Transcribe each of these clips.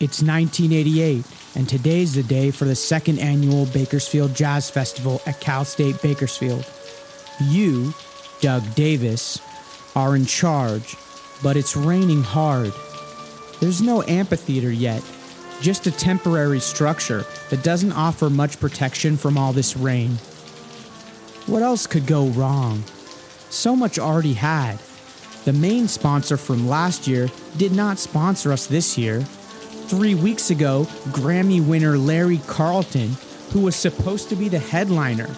It's 1988, and today's the day for the second annual Bakersfield Jazz Festival at Cal State Bakersfield. You, Doug Davis, are in charge, but it's raining hard. There's no amphitheater yet, just a temporary structure that doesn't offer much protection from all this rain. What else could go wrong? So much already had. The main sponsor from last year did not sponsor us this year. 3 weeks ago, Grammy winner Larry Carlton, who was supposed to be the headliner,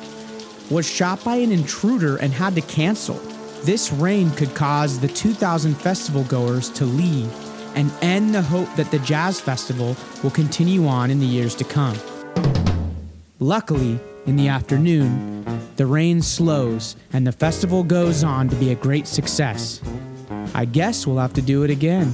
was shot by an intruder and had to cancel. This rain could cause the 2,000 festival goers to leave and end the hope that the Jazz Festival will continue on in the years to come. Luckily, in the afternoon, the rain slows and the festival goes on to be a great success. I guess we'll have to do it again.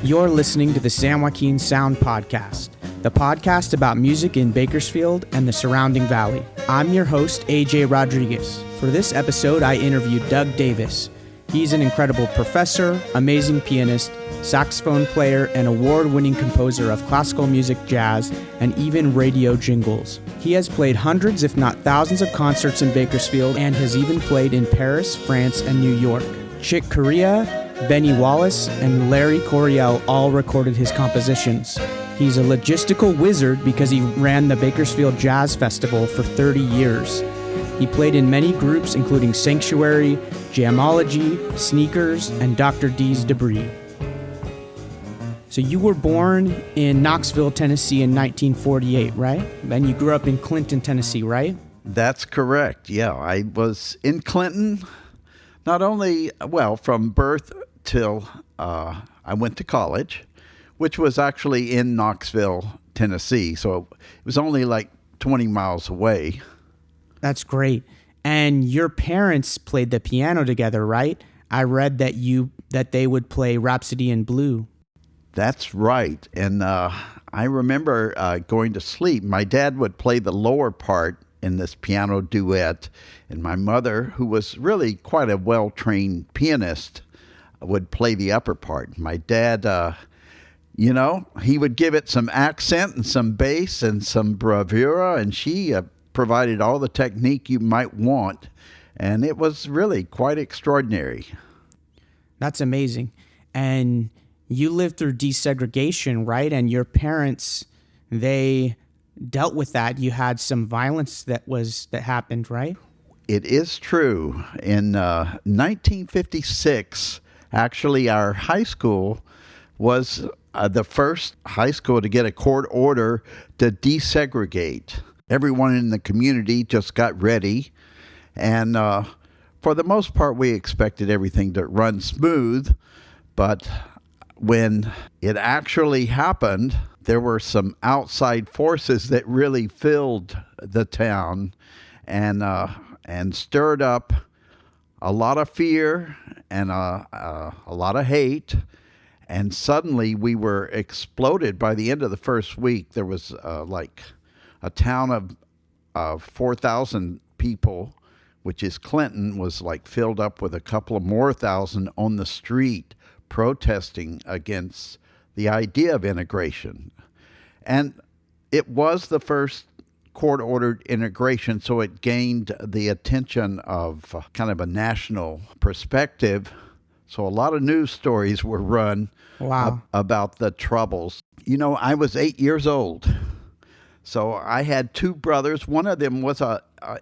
You're listening to the San Joaquin Sound podcast, the podcast about music in Bakersfield and the surrounding valley. I'm your host, AJ Rodriguez. For this episode, I interviewed Doug Davis. He's an incredible professor, amazing pianist, saxophone player, and award-winning composer of classical music, jazz, and even radio jingles. He has played hundreds, if not thousands, of concerts in Bakersfield and has even played in Paris, France, and New York. Chick Corea, Benny Wallace, and Larry Coryell all recorded his compositions. He's a logistical wizard because he ran the Bakersfield Jazz Festival for 30 years. He played in many groups including Sanctuary, Jamology, Sneakers, and Dr. D's Debris. So you were born in Knoxville, Tennessee in 1948, right? And you grew up in Clinton, Tennessee, right? That's correct. Yeah, I was in Clinton, not only, from birth till I went to college, which was actually in Knoxville, Tennessee. So it was only like 20 miles away. That's great. And your parents played the piano together, right? I read that they would play Rhapsody in Blue. That's right. And I remember going to sleep. My dad would play the lower part in this piano duet, and my mother, who was really quite a well-trained pianist, would play the upper part. My dad, he would give it some accent and some bass and some bravura, and she provided all the technique you might want, and it was really quite extraordinary. That's amazing. And you lived through desegregation, right? And your parents, they dealt with that. You had some violence that happened, right? It is true. In 1956, actually, our high school was the first high school to get a court order to desegregate. Everyone in the community just got ready, and for the most part, we expected everything to run smooth, but when it actually happened, there were some outside forces that really filled the town and stirred up a lot of fear and a lot of hate. And suddenly we were exploded. By the end of the first week, there was like a town of 4,000 people, which is Clinton, was like filled up with a couple of more thousand on the street protesting against the idea of integration. And it was the first court-ordered integration, so it gained the attention of kind of a national perspective. So a lot of news stories were run about the troubles. I was 8 years old, so I had two brothers. One of them was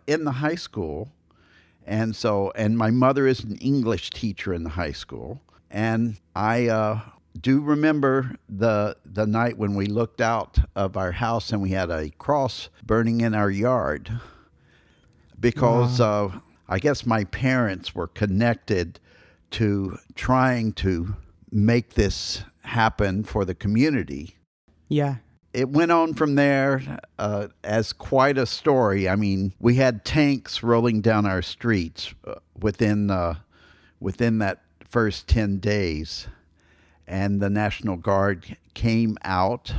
in the high school, and my mother is an English teacher in the high school. And I do remember the night when we looked out of our house and we had a cross burning in our yard because I guess my parents were connected to trying to make this happen for the community. Yeah. It went on from there as quite a story. I mean, we had tanks rolling down our streets within that first 10 days, and the National Guard came out.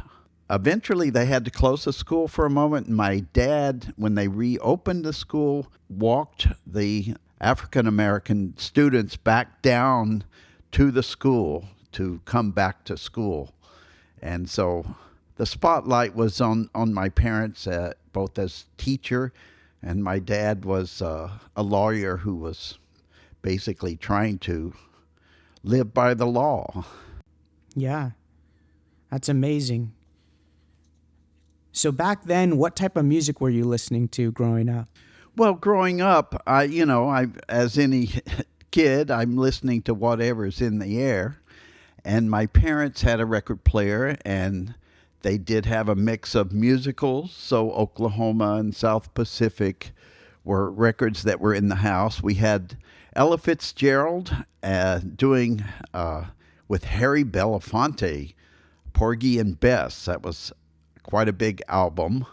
Eventually, they had to close the school for a moment. My dad, when they reopened the school, walked the African American students back down to the school to come back to school. And so the spotlight was on my parents, both as teacher, and my dad was a lawyer who was basically trying to live by the law. Yeah, that's amazing. So back then, what type of music were you listening to growing up? Well, growing up, I as any kid, I'm listening to whatever's in the air. And my parents had a record player, and they did have a mix of musicals. So Oklahoma and South Pacific were records that were in the house. We had Ella Fitzgerald doing with Harry Belafonte, Porgy and Bess. That was quite a big album.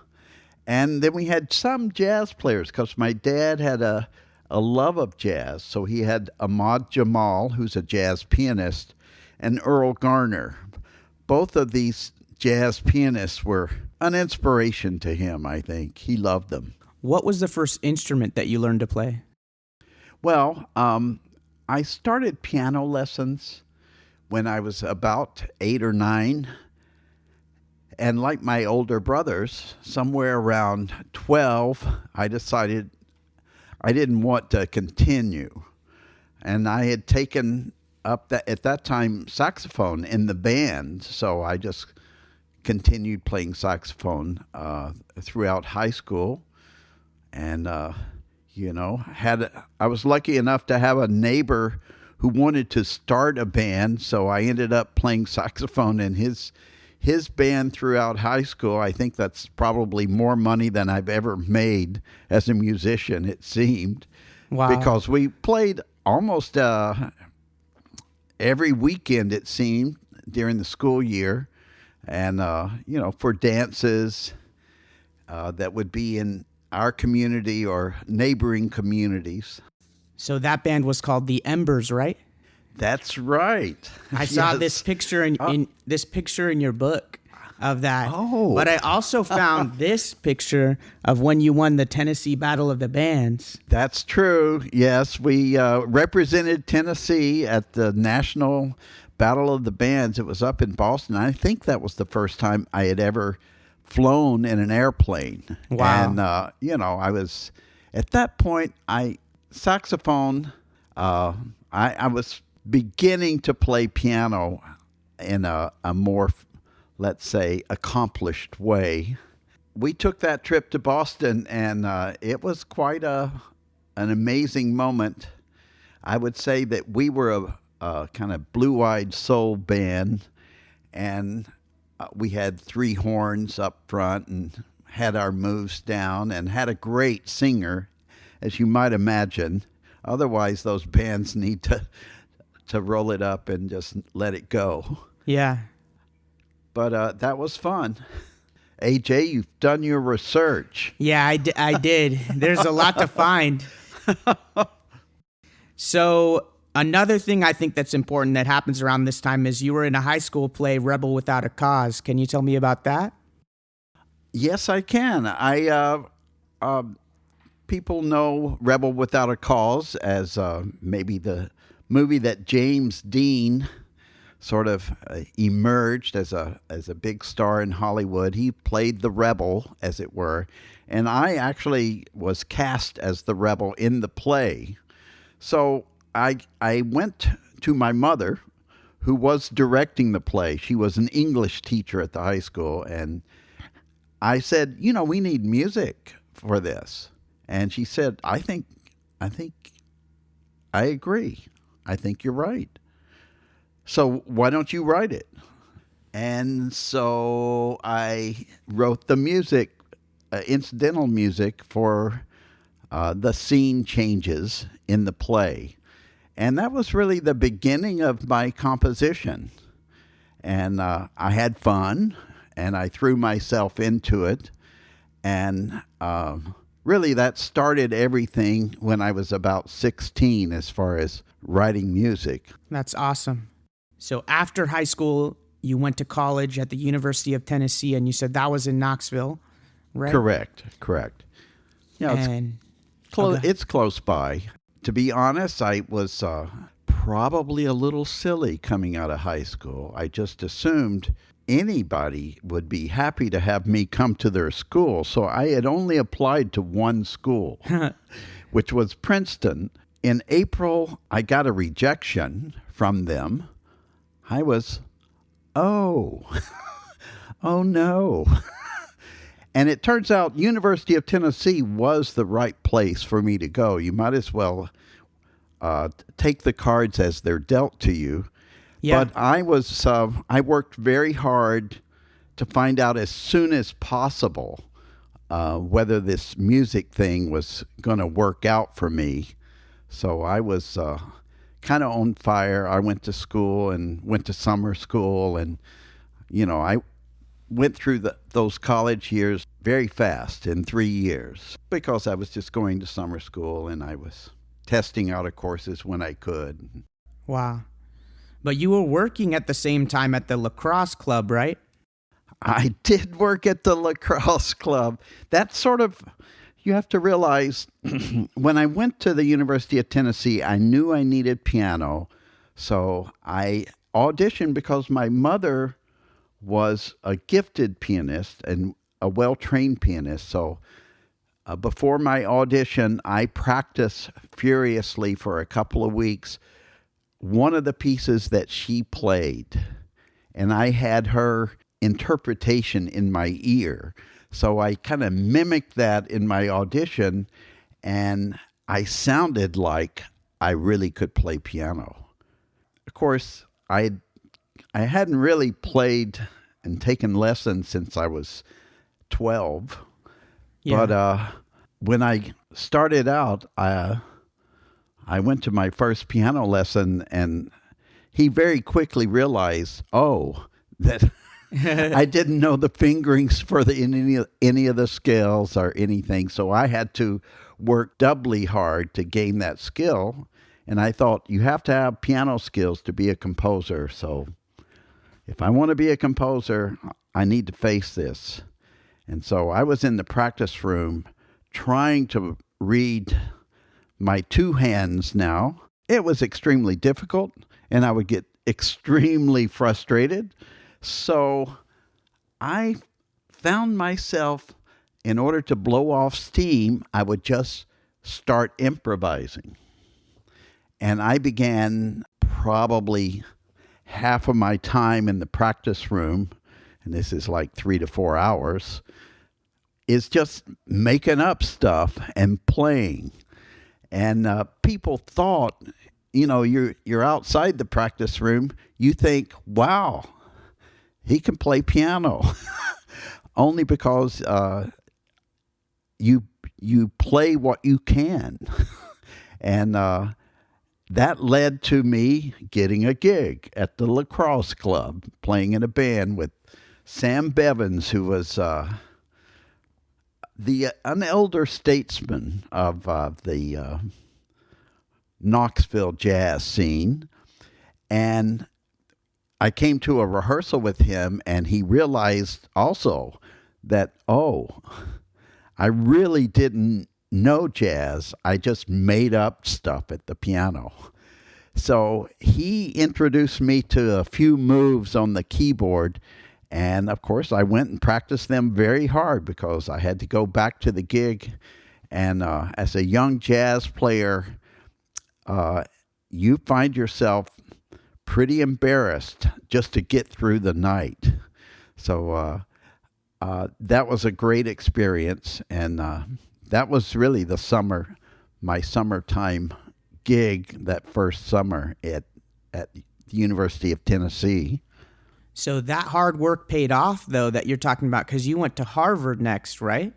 And then we had some jazz players because my dad had a love of jazz. So he had Ahmad Jamal, who's a jazz pianist, and Earl Garner. Both of these jazz pianists were an inspiration to him, I think. He loved them. What was the first instrument that you learned to play? Well, I started piano lessons when I was about 8 or 9. And like my older brothers, somewhere around 12, I decided I didn't want to continue. And I had taken up at that time saxophone in the band, so I just continued playing saxophone throughout high school. And I was lucky enough to have a neighbor who wanted to start a band, so I ended up playing saxophone in his band throughout high school. I think that's probably more money than I've ever made as a musician, it seemed. Wow. Because we played almost every weekend, it seemed, during the school year. And, for dances that would be in our community or neighboring communities. So that band was called the Embers, right? That's right. I saw this picture in your book of that. Oh. But I also found this picture of when you won the Tennessee Battle of the Bands. That's true. Yes, we represented Tennessee at the National Battle of the Bands. It was up in Boston. I think that was the first time I had ever flown in an airplane. Wow. And, I was, at that point, saxophone, I was beginning to play piano in a more, let's say, accomplished way. We took that trip to Boston, and it was quite an amazing moment. I would say that we were a kind of blue-eyed soul band, and we had 3 horns up front and had our moves down and had a great singer, as you might imagine. Otherwise, those bands need to roll it up and just let it go. Yeah. But that was fun. AJ, you've done your research. Yeah, I did. There's a lot to find. So another thing I think that's important that happens around this time is you were in a high school play, Rebel Without a Cause. Can you tell me about that? Yes, I can. People know Rebel Without a Cause as maybe the movie that James Dean sort of emerged as a big star in Hollywood. He played the rebel, as it were, and I actually was cast as the rebel in the play. So I went to my mother, who was directing the play. She was an English teacher at the high school, and I said, we need music for this. And she said, I think I agree. I think you're right. So why don't you write it? And so I wrote the music, incidental music for the scene changes in the play. And that was really the beginning of my composition. And I had fun, and I threw myself into it. And really, that started everything when I was about 16 as far as writing music. That's awesome. So after high school, you went to college at the University of Tennessee, and you said that was in Knoxville, right? Correct. And It's close by. To be honest, I was probably a little silly coming out of high school. I just assumed anybody would be happy to have me come to their school. So I had only applied to one school, which was Princeton. In April, I got a rejection from them. I was, oh, oh no. And it turns out University of Tennessee was the right place for me to go. You might as well take the cards as they're dealt to you. Yeah. But I worked very hard to find out as soon as possible whether this music thing was going to work out for me. So I was kind of on fire. I went to school and went to summer school, and I went through those college years very fast in 3 years because I was just going to summer school and I was testing out of courses when I could. Wow. But you were working at the same time at the lacrosse club, right? I did work at the lacrosse club. That's sort of, you have to realize, when I went to the University of Tennessee, I knew I needed piano. So I auditioned because my mother was a gifted pianist and a well-trained pianist. So before my audition, I practiced furiously for a couple of weeks one of the pieces that she played, and I had her interpretation in my ear. So I kind of mimicked that in my audition, and I sounded like I really could play piano. Of course, I hadn't really played and taken lessons since I was 12. Yeah. But when I started out, I went to my first piano lesson, and he very quickly realized, that I didn't know the fingerings for any of the scales or anything. So I had to work doubly hard to gain that skill. And I thought, you have to have piano skills to be a composer. So if I want to be a composer, I need to face this. And so I was in the practice room trying to read my two hands now. It was extremely difficult, and I would get extremely frustrated. So I found myself, in order to blow off steam, I would just start improvising. And I began probably half of my time in the practice room, and this is like 3 to 4 hours, is just making up stuff and playing. And people thought, you're outside the practice room, you think, wow, he can play piano. Only because you play what you can. And that led to me getting a gig at the lacrosse club, playing in a band with Sam Bevins, who was an elder statesman of the Knoxville jazz scene. And I came to a rehearsal with him, and he realized also that, I really didn't know jazz. I just made up stuff at the piano. So he introduced me to a few moves on the keyboard. And of course, I went and practiced them very hard because I had to go back to the gig. And as a young jazz player, you find yourself pretty embarrassed just to get through the night. So that was a great experience. And that was really my summertime gig that first summer at the University of Tennessee. So that hard work paid off, though, that you're talking about, because you went to Harvard next, right?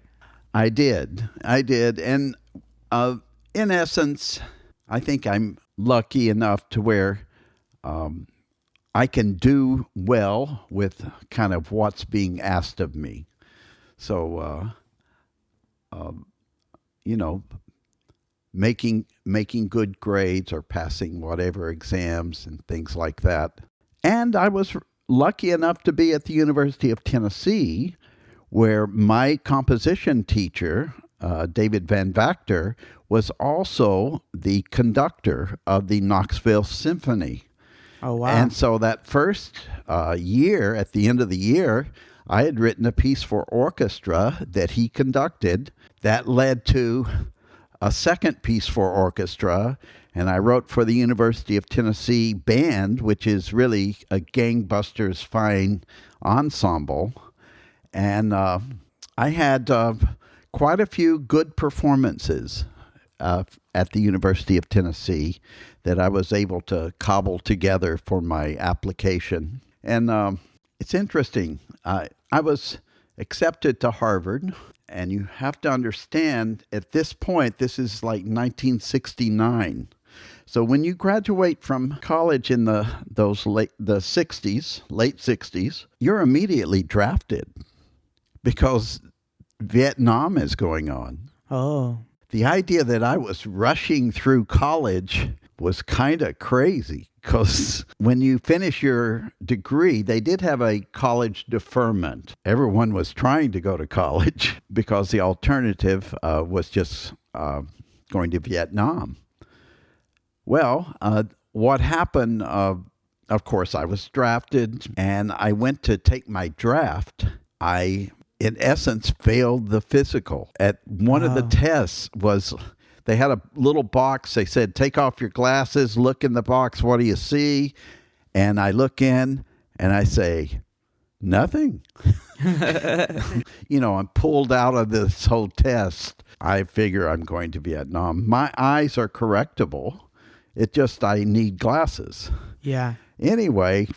I did. And in essence, I think I'm lucky enough to where I can do well with kind of what's being asked of me. So, making good grades or passing whatever exams and things like that. And I was lucky enough to be at the University of Tennessee, where my composition teacher, David Van Vactor, was also the conductor of the Knoxville Symphony. Oh, wow. And so that first year, at the end of the year, I had written a piece for orchestra that he conducted. That led to a second piece for orchestra, and I wrote for the University of Tennessee Band, which is really a gangbusters fine ensemble. And I had quite a few good performances at the University of Tennessee that I was able to cobble together for my application. And it's interesting. I was accepted to Harvard, and you have to understand, at this point, this is like 1969. So when you graduate from college in the 60s, late 60s, you're immediately drafted because Vietnam is going on. Oh. The idea that I was rushing through college was kind of crazy, because when you finish your degree, they did have a college deferment. Everyone was trying to go to college because the alternative was just going to Vietnam. Well, what happened, of course, I was drafted, and I went to take my draft. I, in essence, failed the physical. At one of the tests they had a little box. They said, take off your glasses, look in the box, what do you see? And I look in, and I say, nothing. I'm pulled out of this whole test. I figure I'm going to Vietnam. My eyes are correctable. It just, I need glasses. Yeah. Anyway,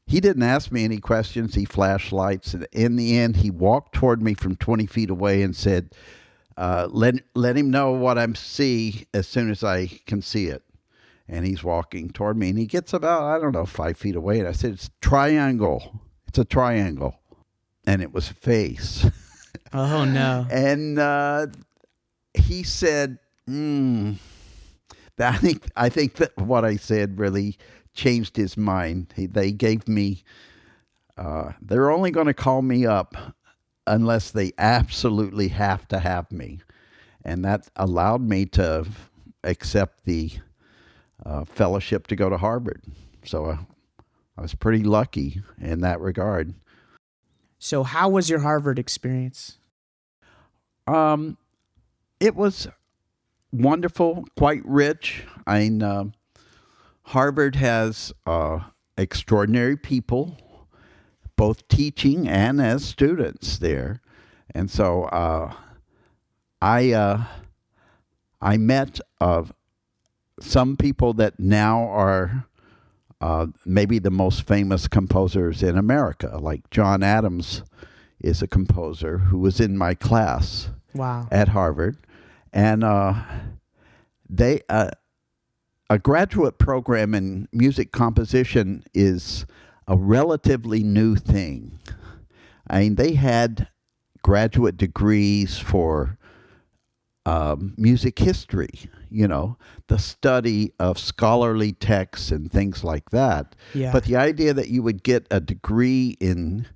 he didn't ask me any questions. He flashed lights. And in the end, he walked toward me from 20 feet away and said, let him know what I see as soon as I can see it. And he's walking toward me, and he gets about, 5 feet away. And I said, it's triangle. It's a triangle. And it was a face. Oh, no. And he said, I think that what I said really changed his mind. They gave me, they're only going to call me up unless they absolutely have to have me. And that allowed me to accept the fellowship to go to Harvard. So I was pretty lucky in that regard. So how was your Harvard experience? It was wonderful, quite rich. Harvard has extraordinary people, both teaching and as students there. And so I met some people that now are maybe the most famous composers in America, like John Adams is a composer who was in my class. Wow. At Harvard. And a graduate program in music composition is a relatively new thing. They had graduate degrees for music history, the study of scholarly texts and things like that. Yeah. But the idea that you would get a degree in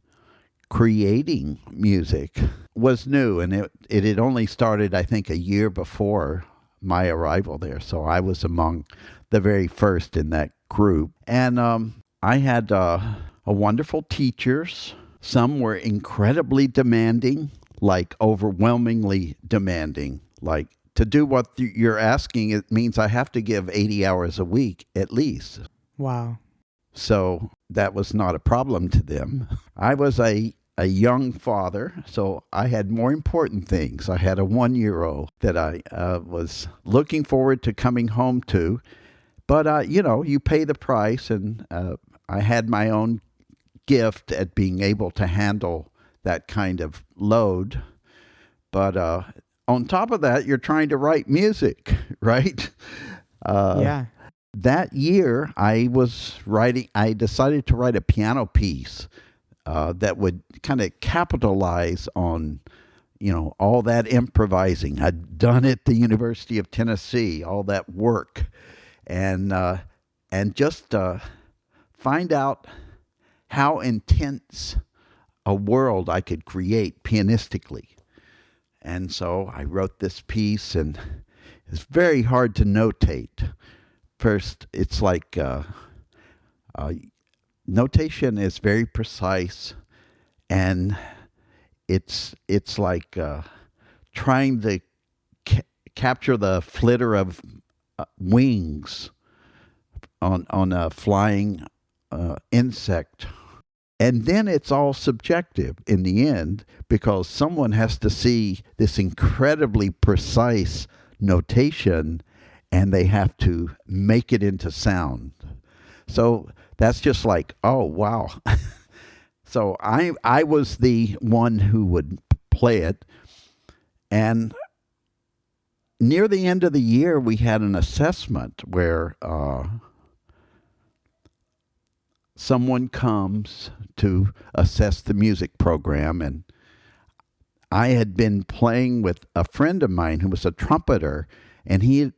creating music was new, and it had only started, I think, a year before my arrival there. So I was among the very first in that group. And I had wonderful teachers. Some were incredibly demanding, like overwhelmingly demanding. Like, to do what you're asking, it means I have to give 80 hours a week at least. Wow. So that was not a problem to them. I was a young father, so I had more important things. I had a 1-year-old that I was looking forward to coming home to. But, you pay the price, and I had my own gift at being able to handle that kind of load. But on top of that, you're trying to write music, right? Yeah. That year, I decided to write a piano piece that would kind of capitalize on, all that improvising. I'd done at the University of Tennessee, all that work, and just find out how intense a world I could create pianistically. And so I wrote this piece, and it's very hard to notate. First, it's like notation is very precise, and it's like trying to capture the flitter of wings on a flying insect. And then it's all subjective in the end, because someone has to see this incredibly precise notation and they have to make it into sound. So that's just like, oh, wow. So I was the one who would play it. And near the end of the year, we had an assessment where someone comes to assess the music program, and I had been playing with a friend of mine who was a trumpeter, and he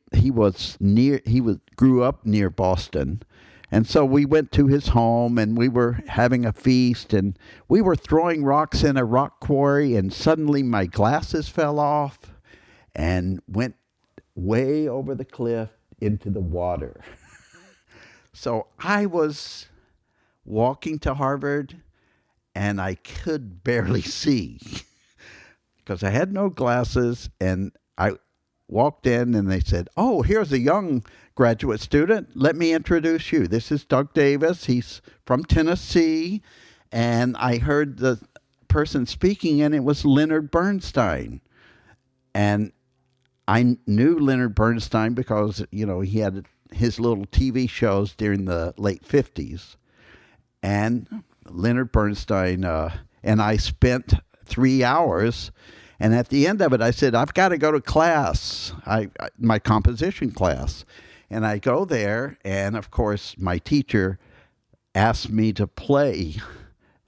grew up near Boston. And so we went to his home, and we were having a feast, and we were throwing rocks in a rock quarry, and suddenly my glasses fell off and went way over the cliff into the water. So I was walking to Harvard, and I could barely see because I had no glasses. And I walked in, and they said, "Oh, here's a young graduate student. Let me introduce you. This is Doug Davis. He's from Tennessee." And I heard the person speaking, and it was Leonard Bernstein. And I knew Leonard Bernstein because, he had his little TV shows during the late 50s. And Leonard Bernstein and I spent 3 hours. And at the end of it, I said, I've got to go to class, my composition class. And I go there, and of course, my teacher asked me to play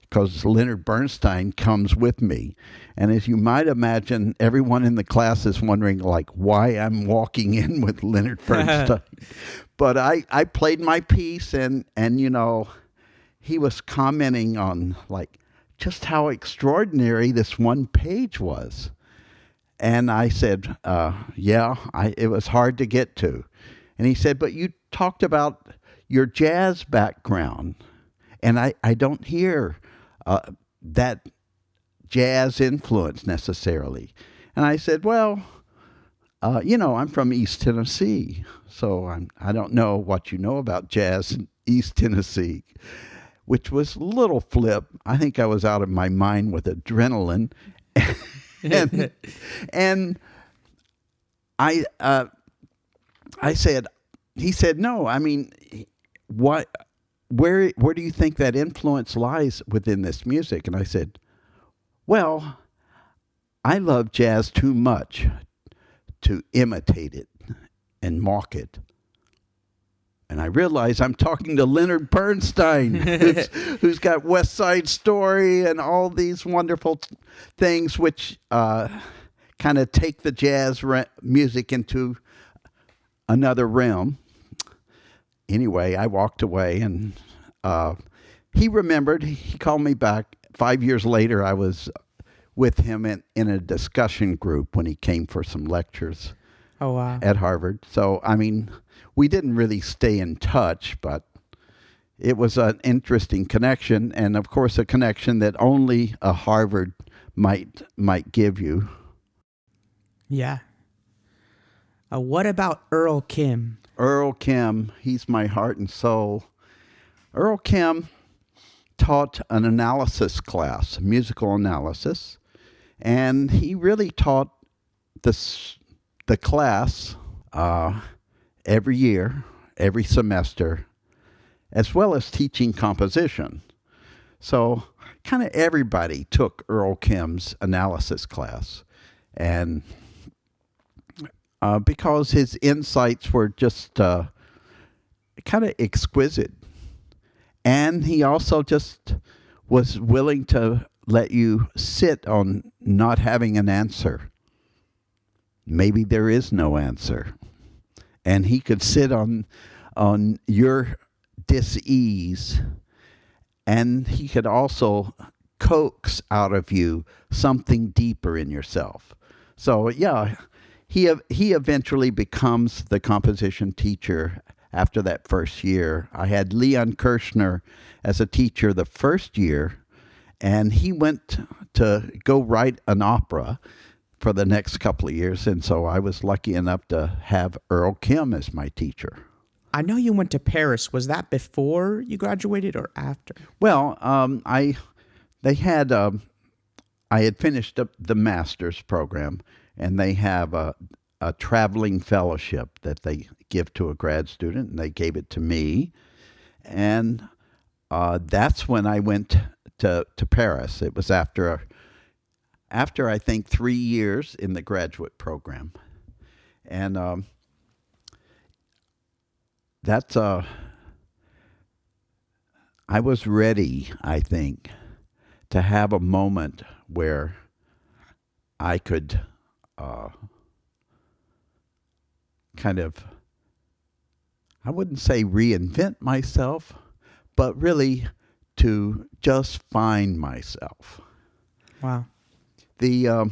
because Leonard Bernstein comes with me. And as you might imagine, everyone in the class is wondering, like, why I'm walking in with Leonard Bernstein. But I played my piece, and he was commenting on, like, just how extraordinary this one page was. And I said, it was hard to get to. And he said, but you talked about your jazz background, and I don't hear that jazz influence necessarily. And I said, well, I'm from East Tennessee, so I don't know what you know about jazz in East Tennessee, which was a little flip. I think I was out of my mind with adrenaline. and I said, he said, no, I mean, where do you think that influence lies within this music? And I said, well, I love jazz too much to imitate it and mock it. And I realize I'm talking to Leonard Bernstein, who's got West Side Story and all these wonderful things which kind of take the jazz music into another realm. Anyway, I walked away, and he remembered. He called me back. 5 years later, I was with him in a discussion group when he came for some lectures. Oh, wow. At Harvard. So, I mean, we didn't really stay in touch, but it was an interesting connection, and of course a connection that only a Harvard might give you. Yeah. What about Earl Kim? Earl Kim, he's my heart and soul. Earl Kim taught an analysis class, musical analysis, and he really taught the class every year, every semester, as well as teaching composition. So kind of everybody took Earl Kim's analysis class, and because his insights were just kind of exquisite. And he also just was willing to let you sit on not having an answer. Maybe there is no answer. And he could sit on your dis-ease, and he could also coax out of you something deeper in yourself. So yeah, he eventually becomes the composition teacher after that first year. I had Leon Kirshner as a teacher the first year, and he went to go write an opera for the next couple of years, and so I was lucky enough to have Earl Kim as my teacher. I know you went to Paris. Was that before you graduated or after? Well, I had finished up the master's program, and they have a traveling fellowship that they give to a grad student, and they gave it to me, and that's when I went to Paris. It was after I think 3 years in the graduate program, and that's I was ready, I think, to have a moment where I could kind of, I wouldn't say reinvent myself, but really to just find myself. Wow. It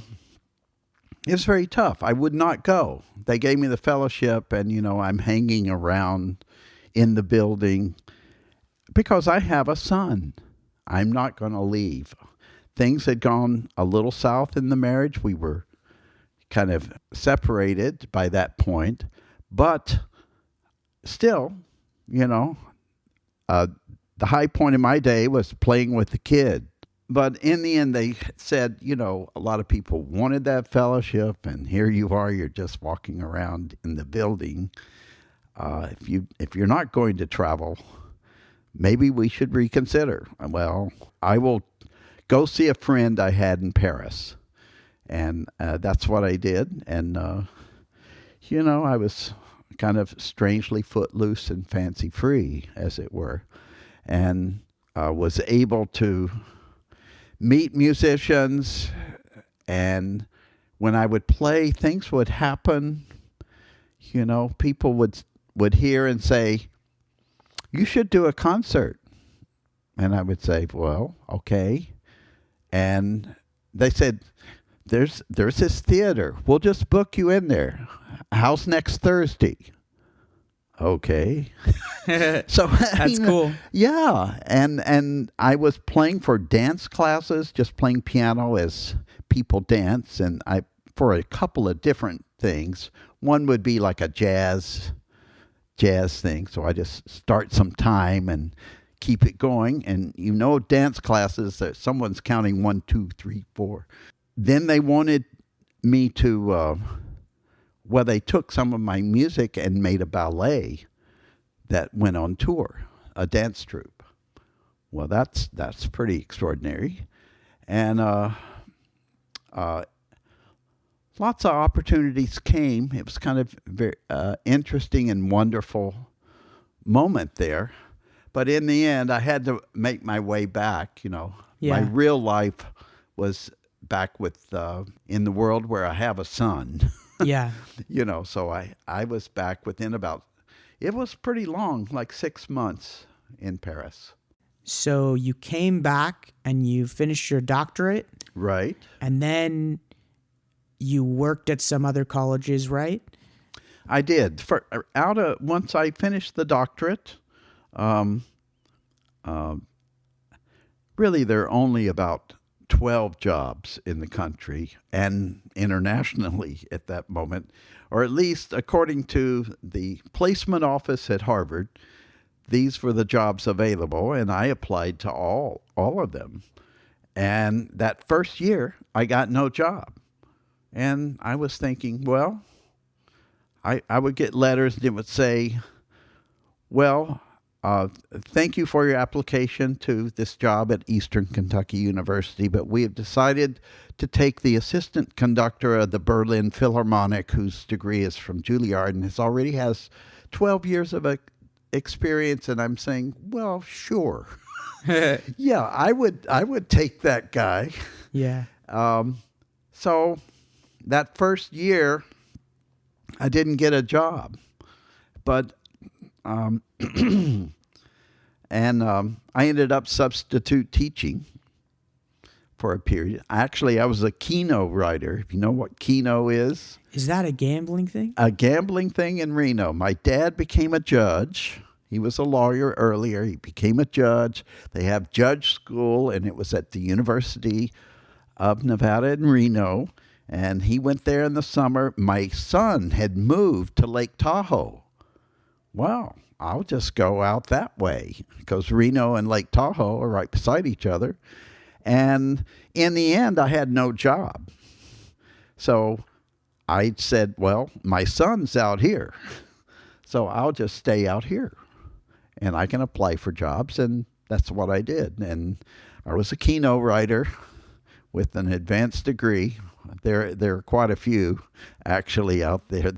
was very tough. I would not go. They gave me the fellowship, and I'm hanging around in the building because I have a son. I'm not going to leave. Things had gone a little south in the marriage. We were kind of separated by that point, but still, the high point of my day was playing with the kid. But in the end, they said, a lot of people wanted that fellowship, and here you are, you're just walking around in the building. If you're not going to travel, maybe we should reconsider. Well, I will go see a friend I had in Paris, and that's what I did. And, I was kind of strangely footloose and fancy-free, as it were, and was able to meet musicians, and when I would play, things would happen. People would hear and say, "You should do a concert." And I would say, "Well, okay." And they said, there's this theater. We'll just book you in there. How's next Thursday? Okay. So That's cool. Yeah, and I was playing for dance classes, just playing piano as people dance, and I for a couple of different things. One would be like a jazz thing, so I just start some time and keep it going. And dance classes, that someone's counting 1, 2, 3, 4. Then they wanted me to. They took some of my music and made a ballet that went on tour, a dance troupe. Well, that's pretty extraordinary. And lots of opportunities came. It was kind of very interesting and wonderful moment there. But in the end, I had to make my way back. Yeah. My real life was back with in the world where I have a son. Yeah. So I was back within it was pretty long, like 6 months in Paris. So you came back and you finished your doctorate. Right. And then you worked at some other colleges, right? I did. Once I finished the doctorate, really there are only about 12 jobs in the country and internationally at that moment, or at least according to the placement office at Harvard, these were the jobs available, and I applied to all of them. And that first year, I got no job. And I was thinking, well, I would get letters and it would say, well, thank you for your application to this job at Eastern Kentucky University, but we have decided to take the assistant conductor of the Berlin Philharmonic, whose degree is from Juilliard and already has 12 years of experience. And I'm saying, well, sure. Yeah, I would take that guy. Yeah. So that first year, I didn't get a job, but and I ended up substitute teaching for a period. Actually, I was a Keno writer. If you know what Keno is. Is that a gambling thing? A gambling thing in Reno. My dad became a judge. He was a lawyer earlier. He became a judge. They have judge school, and it was at the University of Nevada in Reno. And he went there in the summer. My son had moved to Lake Tahoe. Well, I'll just go out that way because Reno and Lake Tahoe are right beside each other. And in the end, I had no job. So I said, well, my son's out here, so I'll just stay out here. And I can apply for jobs, and that's what I did. And I was a Keno writer with an advanced degree. There are quite a few, actually, out there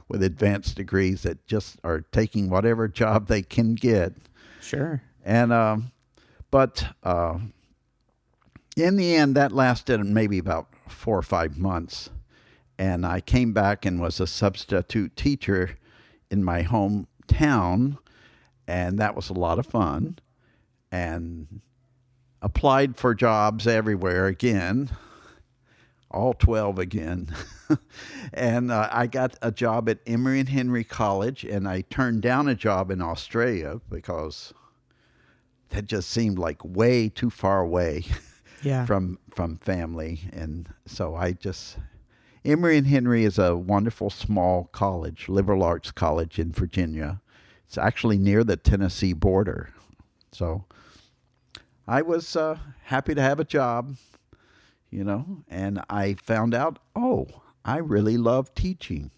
with advanced degrees that just are taking whatever job they can get. Sure. And but in the end, that lasted maybe about 4 or 5 months. And I came back and was a substitute teacher in my hometown. And that was a lot of fun. And applied for jobs everywhere again, all 12 again. And I got a job at Emory and Henry College, and I turned down a job in Australia because that just seemed like way too far away from family. And so Emory and Henry is a wonderful small college, liberal arts college in Virginia. It's actually near the Tennessee border. So I was happy to have a job, and I found out, I really love teaching.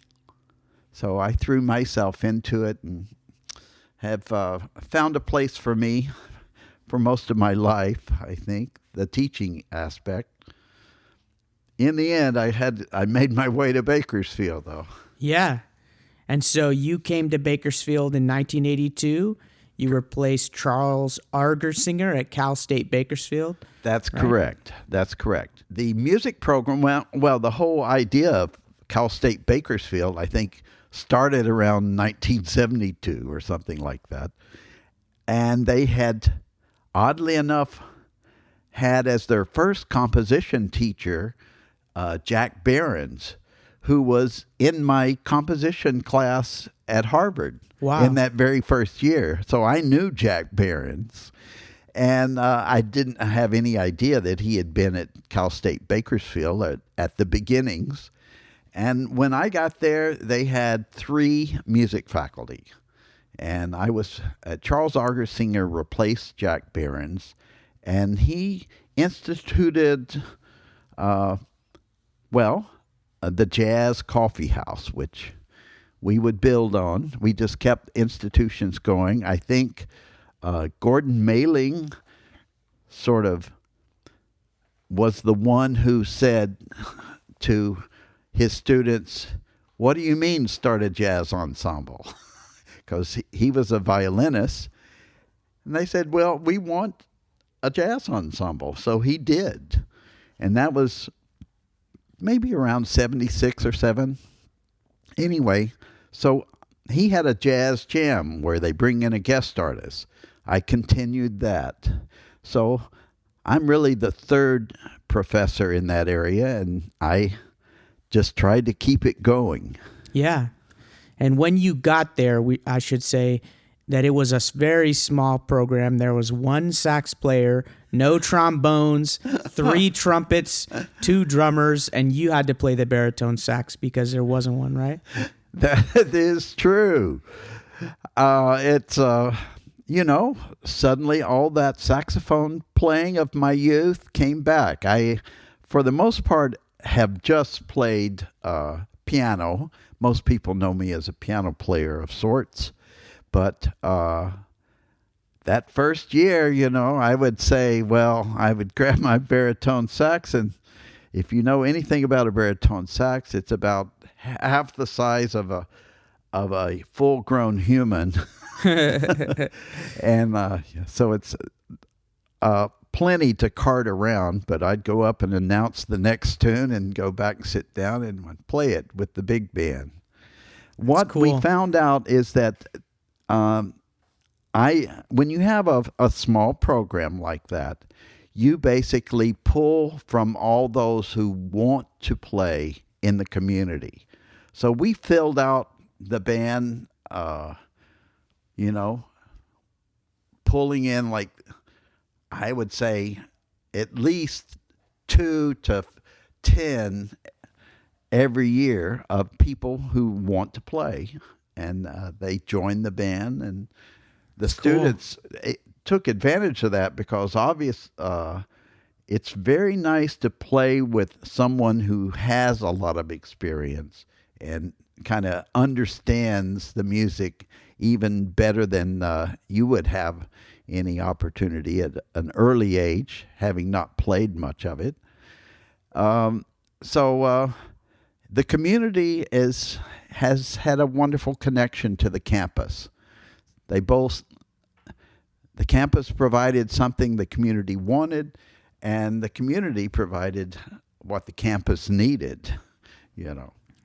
So I threw myself into it and have found a place for me for most of my life, I think, the teaching aspect. In the end, I made my way to Bakersfield, though. Yeah. And so you came to Bakersfield in 1982. You replaced Charles Argersinger at Cal State Bakersfield. That's correct. That's correct. The music program, well, the whole idea of Cal State Bakersfield, I think, started around 1972 or something like that. And they had, oddly enough, had as their first composition teacher, Jack Behrens, who was in my composition class at Harvard. Wow. In that very first year. So I knew Jack Behrens, and I didn't have any idea that he had been at Cal State Bakersfield at the beginnings. And when I got there, they had 3 music faculty. And I was, Charles Argersinger replaced Jack Behrens, and he instituted, the Jazz Coffee House, which we would build on. We just kept institutions going. I think Gordon Mailing sort of was the one who said to his students, "What do you mean start a jazz ensemble?" Because he was a violinist. And they said, well, we want a jazz ensemble. So he did. And that was maybe around 76 or 7. Anyway, so he had a jazz jam where they bring in a guest artist. I continued that. So I'm really the 3rd professor in that area, and I just tried to keep it going. Yeah. And when you got there, I should say that it was a very small program. There was 1 sax player, no trombones, 3 trumpets, 2 drummers, and you had to play the baritone sax because there wasn't one, right? That is true. It's, suddenly all that saxophone playing of my youth came back. I, for the most part, have just played piano. Most people know me as a piano player of sorts. But that first year, I would say, I would grab my baritone sax, and if you know anything about a baritone sax, it's about half the size of a full-grown human. And so it's plenty to cart around, but I'd go up and announce the next tune and go back and sit down and play it with the big band. What we found out is that when you have a small program like that, you basically pull from all those who want to play in the community. So we filled out the band, pulling in, like, I would say at least 2 to 10 every year of people who want to play. And they joined the band, and the students took advantage of that because it's very nice to play with someone who has a lot of experience and kind of understands the music even better than you would have any opportunity at an early age, having not played much of it. So the community has had a wonderful connection to the campus. The campus provided something the community wanted, and the community provided what the campus needed,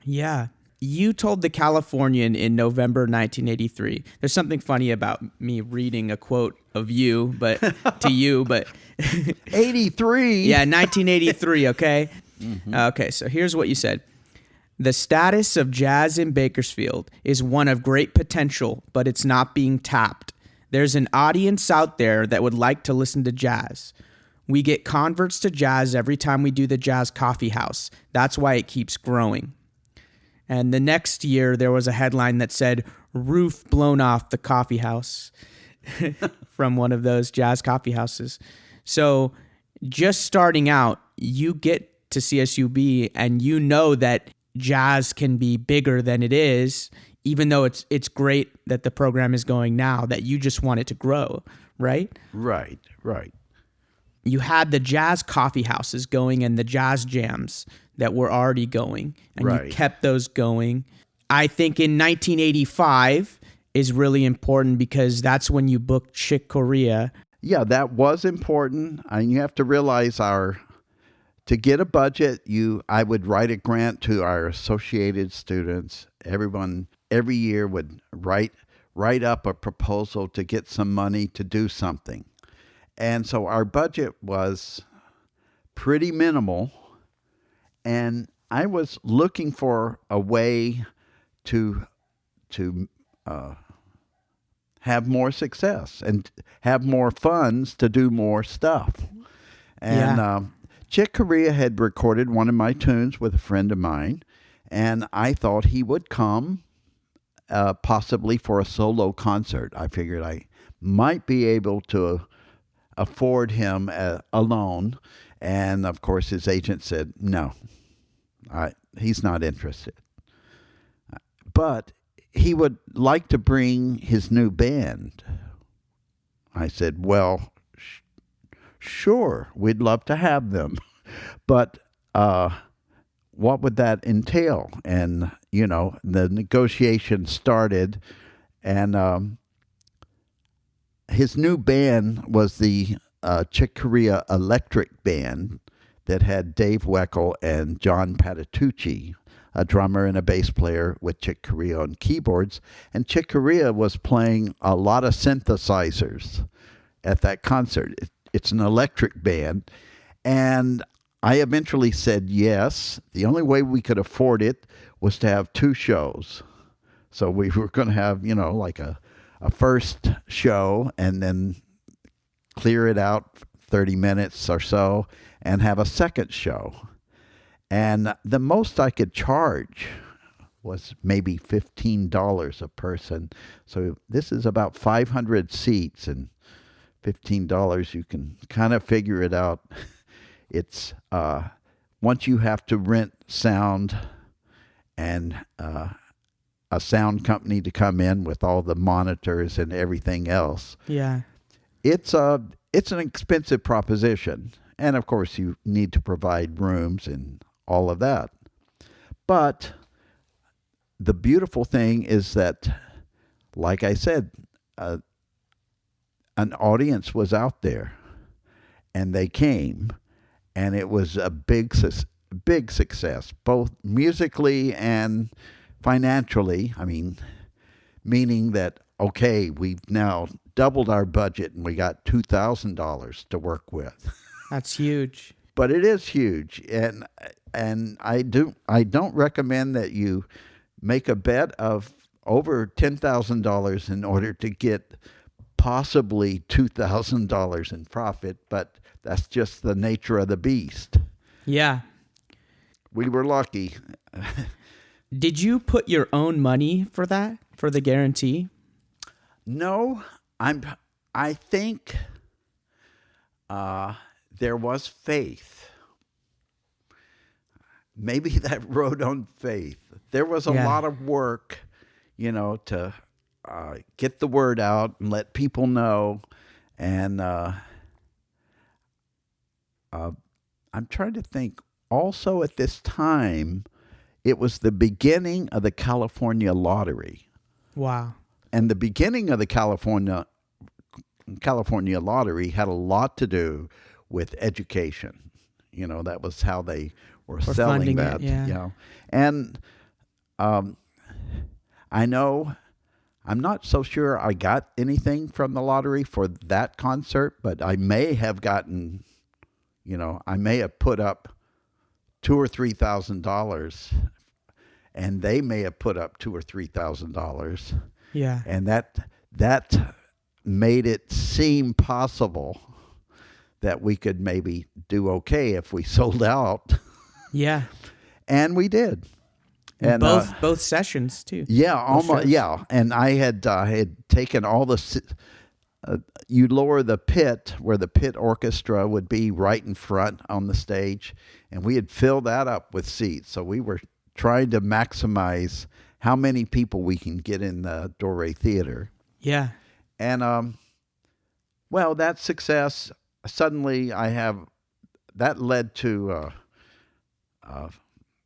Yeah. You told The Californian in November 1983. There's something funny about me reading a quote of you, but to you, but 83. Yeah, 1983, okay? Mm-hmm. Okay, so here's what you said. The status of jazz in Bakersfield is one of great potential, but it's not being tapped. There's an audience out there that would like to listen to jazz. We get converts to jazz every time we do the Jazz Coffee House. That's why it keeps growing. And the next year, there was a headline that said, "Roof blown off the coffee house," from one of those jazz coffee houses. So just starting out, you get to CSUB and you know that jazz can be bigger than it is, even though it's great that the program is going now, that you just want it to grow, right? Right. You had the jazz coffee houses going and the jazz jams that were already going, and you kept those going. I think in 1985 is really important because that's when you booked Chick Corea. Yeah, that was important. And you have to realize to get a budget, I would write a grant to our associated students. Everyone every year would write up a proposal to get some money to do something. And so our budget was pretty minimal, and I was looking for a way to have more success and have more funds to do more stuff. And Chick Corea had recorded one of my tunes with a friend of mine, and I thought he would come possibly for a solo concert. I figured I might be able to afford him a loan, and of course his agent said no, he's not interested, but he would like to bring his new band. I said, well, sure, we'd love to have them, but what would that entail? And the negotiation started, and his new band was the Chick Corea Electric Band that had Dave Weckl and John Patitucci, a drummer and a bass player, with Chick Corea on keyboards. And Chick Corea was playing a lot of synthesizers at that concert. It's an electric band. And I eventually said yes. The only way we could afford it was to have 2 shows. So we were going to have, like a first show and then clear it out 30 minutes or so and have a second show. And the most I could charge was maybe $15 a person. So this is about 500 seats, and $15, you can kind of figure it out. It's once you have to rent sound and a sound company to come in with all the monitors and everything else. Yeah. It's an expensive proposition. And of course you need to provide rooms and all of that. But the beautiful thing is that, like I said, an audience was out there, and they came, and it was a big success, both musically and financially. I mean, meaning that, okay, we've now doubled our budget and we got $2,000 to work with. That's huge. But it is huge, and I don't recommend that you make a bet of over $10,000 in order to get possibly $2,000 in profit, but that's just the nature of the beast. Yeah. We were lucky. Did you put your own money for that, for the guarantee? No, I think there was faith. Maybe that rode on faith. There was a lot of work, to get the word out and let people know. And I'm trying to think. Also at this time, it was the beginning of the California lottery. Wow. And the beginning of the California lottery had a lot to do with education. That was how they were selling that. And I know, I'm not so sure I got anything from the lottery for that concert, but I may have gotten, I may have put up $2,000 or $3,000, and they may have put up $2,000 or $3,000. Yeah. And that made it seem possible that we could maybe do okay if we sold out. Yeah. And we did. And both sessions too. Yeah, almost. Yeah, and I had taken all the. You lower the pit where the pit orchestra would be right in front on the stage, and we had filled that up with seats. So we were trying to maximize how many people we can get in the Doré Theater. Yeah. And well, that success suddenly that led to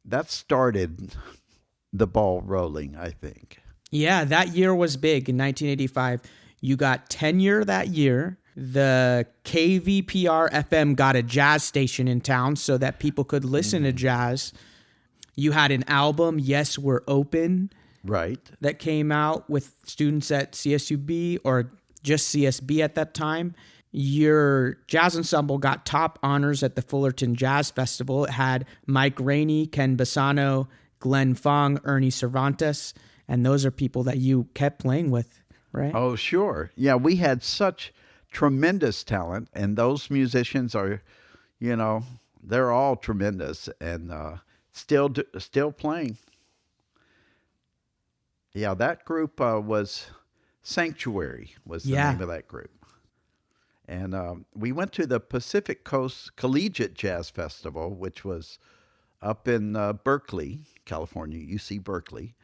that started the ball rolling, I think. Yeah, that year was big in 1985. You got tenure that year. The KVPR FM got a jazz station in town so that people could listen to jazz. You had an album, Yes, We're Open, right, that came out with students at CSUB or just CSB at that time. Your jazz ensemble got top honors at the Fullerton Jazz Festival. It had Mike Rainey, Ken Bassano, Glenn Fong, Ernie Cervantes, and those are people that you kept playing with, right? Oh, sure. Yeah, we had such tremendous talent, and those musicians are, they're all tremendous and still playing. Yeah, that group was Sanctuary was the name of that group. And we went to the Pacific Coast Collegiate Jazz Festival, which was up in Berkeley, California, UC Berkeley.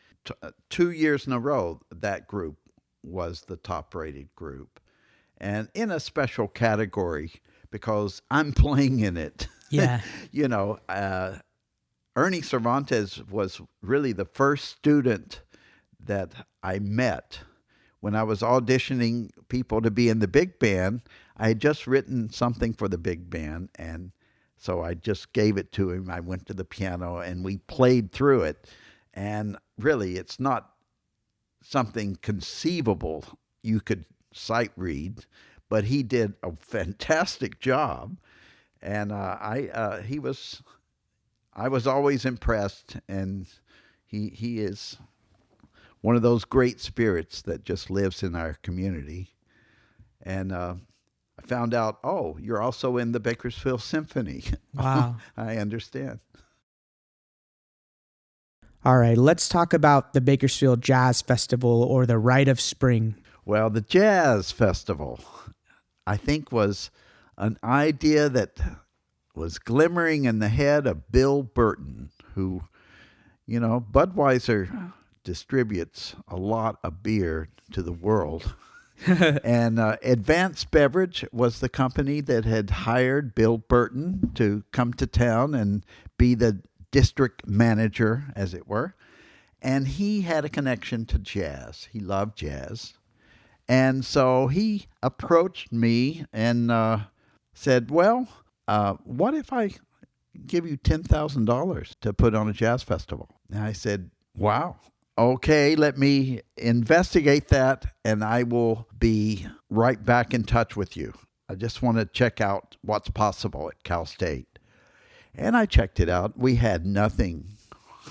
2 years in a row, that group was the top-rated group. And in a special category, because I'm playing in it. Yeah. Ernie Cervantes was really the first student that I met when I was auditioning people to be in the big band. I had just written something for the big band, and so I just gave it to him. I went to the piano, and we played through it. And really, it's not something conceivable you could sight read, but he did a fantastic job. And I was always impressed, and he is one of those great spirits that just lives in our community. And I found out, you're also in the Bakersfield Symphony. Wow. I understand. All right, let's talk about the Bakersfield Jazz Festival, or the Rite of Spring. Well, the Jazz Festival, I think, was an idea that was glimmering in the head of Bill Burton, who, Budweiser distributes a lot of beer to the world. And Advanced Beverage was the company that had hired Bill Burton to come to town and be the district manager, as it were. And he had a connection to jazz. He loved jazz. And so he approached me and said, well, what if I give you $10,000 to put on a jazz festival? And I said, wow. Okay, let me investigate that, and I will be right back in touch with you. I just want to check out what's possible at Cal State. And I checked it out. We had nothing.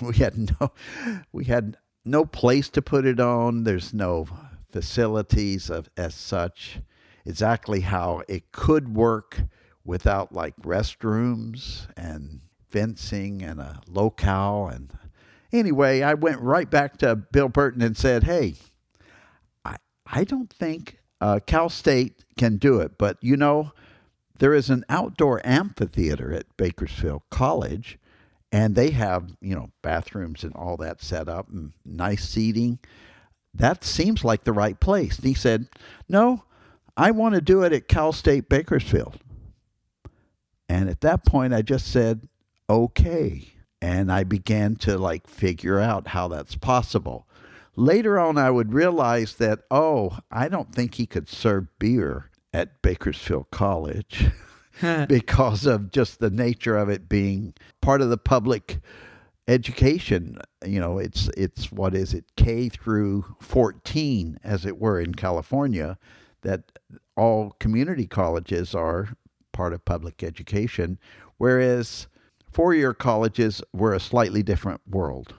We had no place to put it on. There's no facilities as such. Exactly how it could work without like restrooms and fencing and a locale. And anyway, I went right back to Bill Burton and said, hey, I don't think Cal State can do it. But, there is an outdoor amphitheater at Bakersfield College, and they have, bathrooms and all that set up and nice seating. That seems like the right place. And he said, no, I want to do it at Cal State Bakersfield. And at that point, I just said, okay. And I began to figure out how that's possible. Later on, I would realize that, I don't think he could serve beer at Bakersfield College because of just the nature of it being part of the public education. It's what is it, K through 14, as it were, in California, that all community colleges are part of public education, whereas four-year colleges were a slightly different world.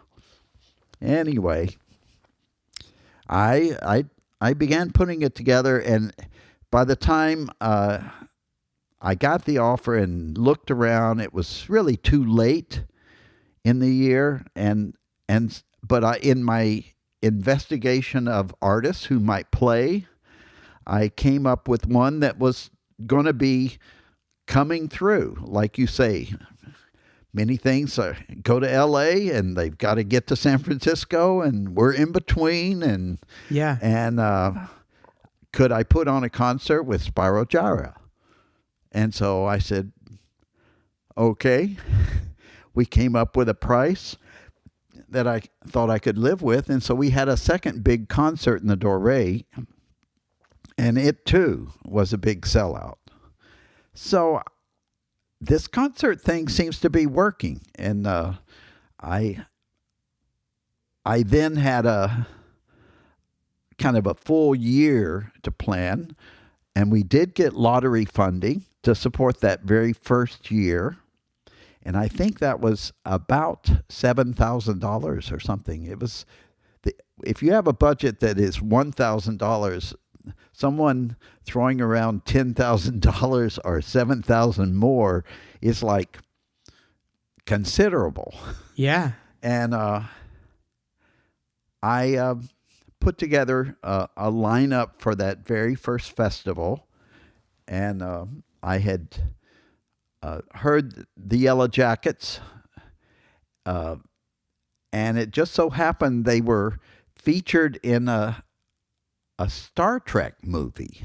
Anyway, I began putting it together, and by the time I got the offer and looked around, it was really too late in the year, but in my investigation of artists who might play, I came up with one that was going to be coming through. Like you say, many things go to L.A. and they've got to get to San Francisco, and we're in between. And could I put on a concert with Spyro Gyra? And so I said, okay. We came up with a price that I thought I could live with. And so we had a second big concert in the Doré, and it too was a big sellout. So this concert thing seems to be working. And I then had a kind of a full year to plan, and we did get lottery funding to support that very first year. And I think that was about $7,000 or something. It was, if you have a budget that is $1,000, someone throwing around $10,000 or $7,000 more is like considerable. Yeah. And I put together a lineup for that very first festival, and I had heard the Yellow Jackets, and it just so happened they were featured in a Star Trek movie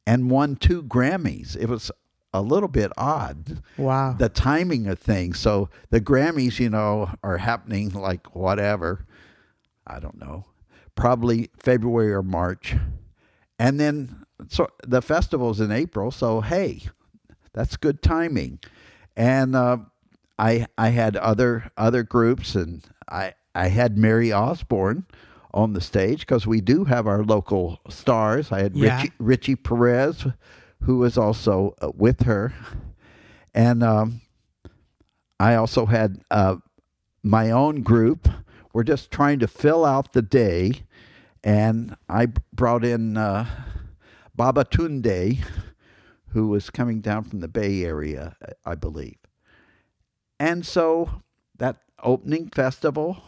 and won 2 Grammys. It was a little bit odd. Wow. The timing of things. So the Grammys, are happening like whatever, I don't know, probably February or March. And then so the festival's in April, so hey, that's good timing. And I had other groups, and I had Mary Osborne on the stage because we do have our local stars. I had Richie Perez, who was also with her. And I also had my own group. We're just trying to fill out the day. And I brought in Baba Tunde, who was coming down from the Bay Area, I believe. And so that opening festival.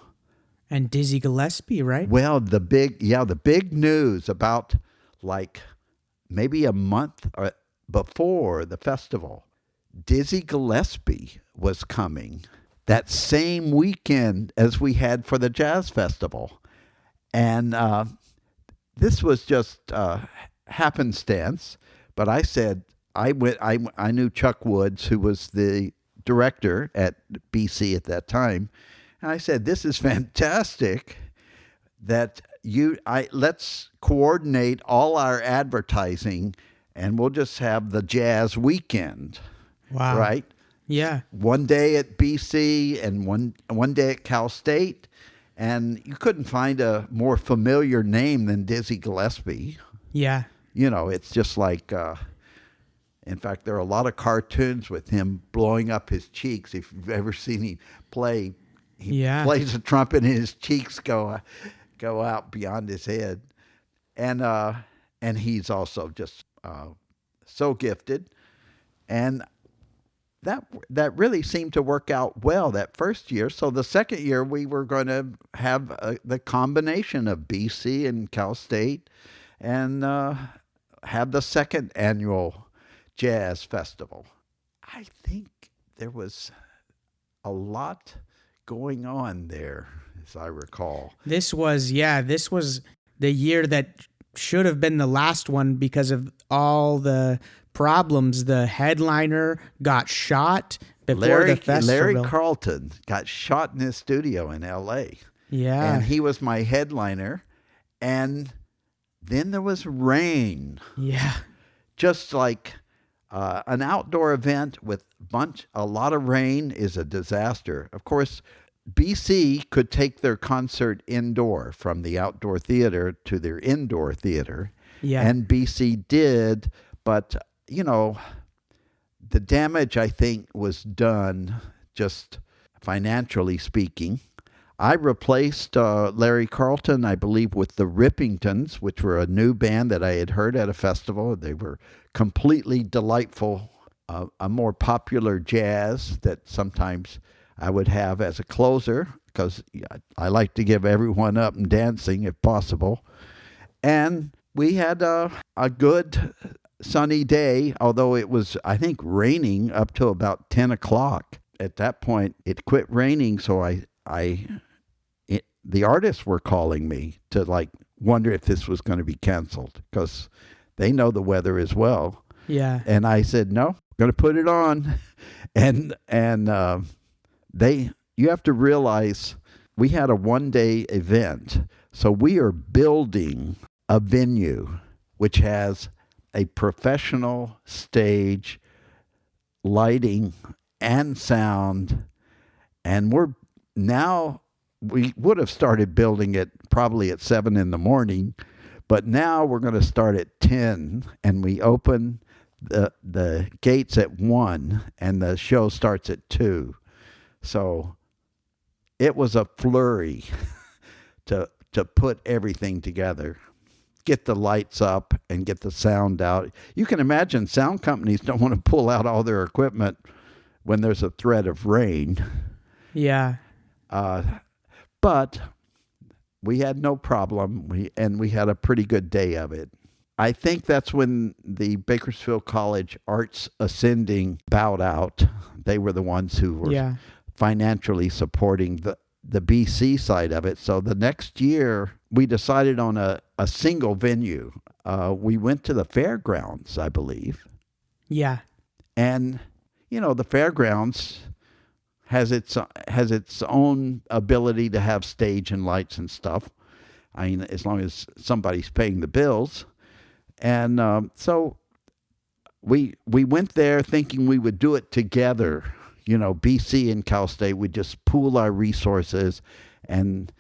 And Dizzie Gillespie, right? Well, the big news about maybe a month before the festival, Dizzie Gillespie was coming that same weekend as we had for the Jazz Festival. And this was just happenstance. But I said, I knew Chuck Woods, who was the director at BC at that time. And I said, this is fantastic that let's coordinate all our advertising, and we'll just have the jazz weekend. Wow. Right? Yeah. One day at BC and one day at Cal State. And you couldn't find a more familiar name than Dizzie Gillespie. Yeah. It's just like, In fact, there are a lot of cartoons with him blowing up his cheeks. If you've ever seen him play, he plays a trumpet and his cheeks go out beyond his head. And he's also just so gifted. And that really seemed to work out well that first year. So the second year, we were going to have the combination of BC and Cal State and have the second annual Jazz Festival. I think there was a lot going on there, as I recall. This was the year that should have been the last one because of all the problems. The headliner got shot before the festival. Larry Carlton got shot in his studio in L.A. Yeah. And he was my headliner. And then there was rain. Yeah. Just like an outdoor event with a lot of rain is a disaster. Of course, BC could take their concert indoor from the outdoor theater to their indoor theater. Yeah. And BC did, but, the damage, I think, was done just financially speaking. I replaced Larry Carlton, I believe, with the Rippingtons, which were a new band that I had heard at a festival. They were completely delightful, a more popular jazz that sometimes I would have as a closer because I like to give everyone up and dancing if possible. And we had a good sunny day, although it was, I think, raining up to about 10 o'clock. At that point, it quit raining, so the artists were calling me to wonder if this was going to be canceled because they know the weather as well. Yeah. And I said, no, I'm going to put it on. And you have to realize we had a one-day event. So we are building a venue which has a professional stage, lighting, and sound. And we would have started building it probably at 7 a.m, but now we're going to start at 10, and we open the gates at 1, and the show starts at 2. So it was a flurry to put everything together, get the lights up and get the sound out. You can imagine sound companies don't want to pull out all their equipment when there's a threat of rain. Yeah. But we had no problem, we had a pretty good day of it. I think that's when the Bakersfield College Arts Ascending bowed out. They were the ones who were financially supporting the BC side of it. So the next year, we decided on a single venue. We went to the fairgrounds, I believe. Yeah. And, the fairgrounds has its own ability to have stage and lights and stuff. I mean, as long as somebody's paying the bills. And so we went there thinking we would do it together. BC and Cal State would just pool our resources. And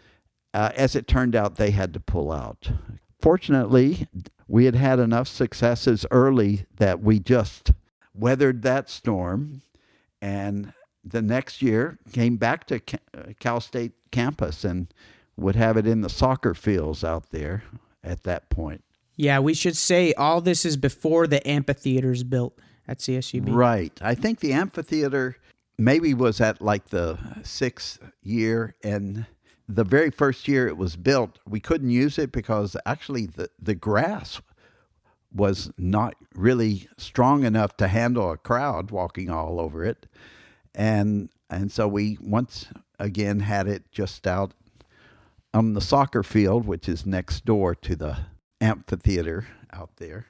as it turned out, they had to pull out. Fortunately, we had enough successes early that we just weathered that storm. And the next year came back to Cal State campus and would have it in the soccer fields out there at that point. Yeah, we should say all this is before the amphitheater's built at CSUB. Right. I think the amphitheater maybe was at the 6th year, and the very first year it was built, we couldn't use it because actually the grass was not really strong enough to handle a crowd walking all over it. And so we once again had it just out on the soccer field, which is next door to the amphitheater out there.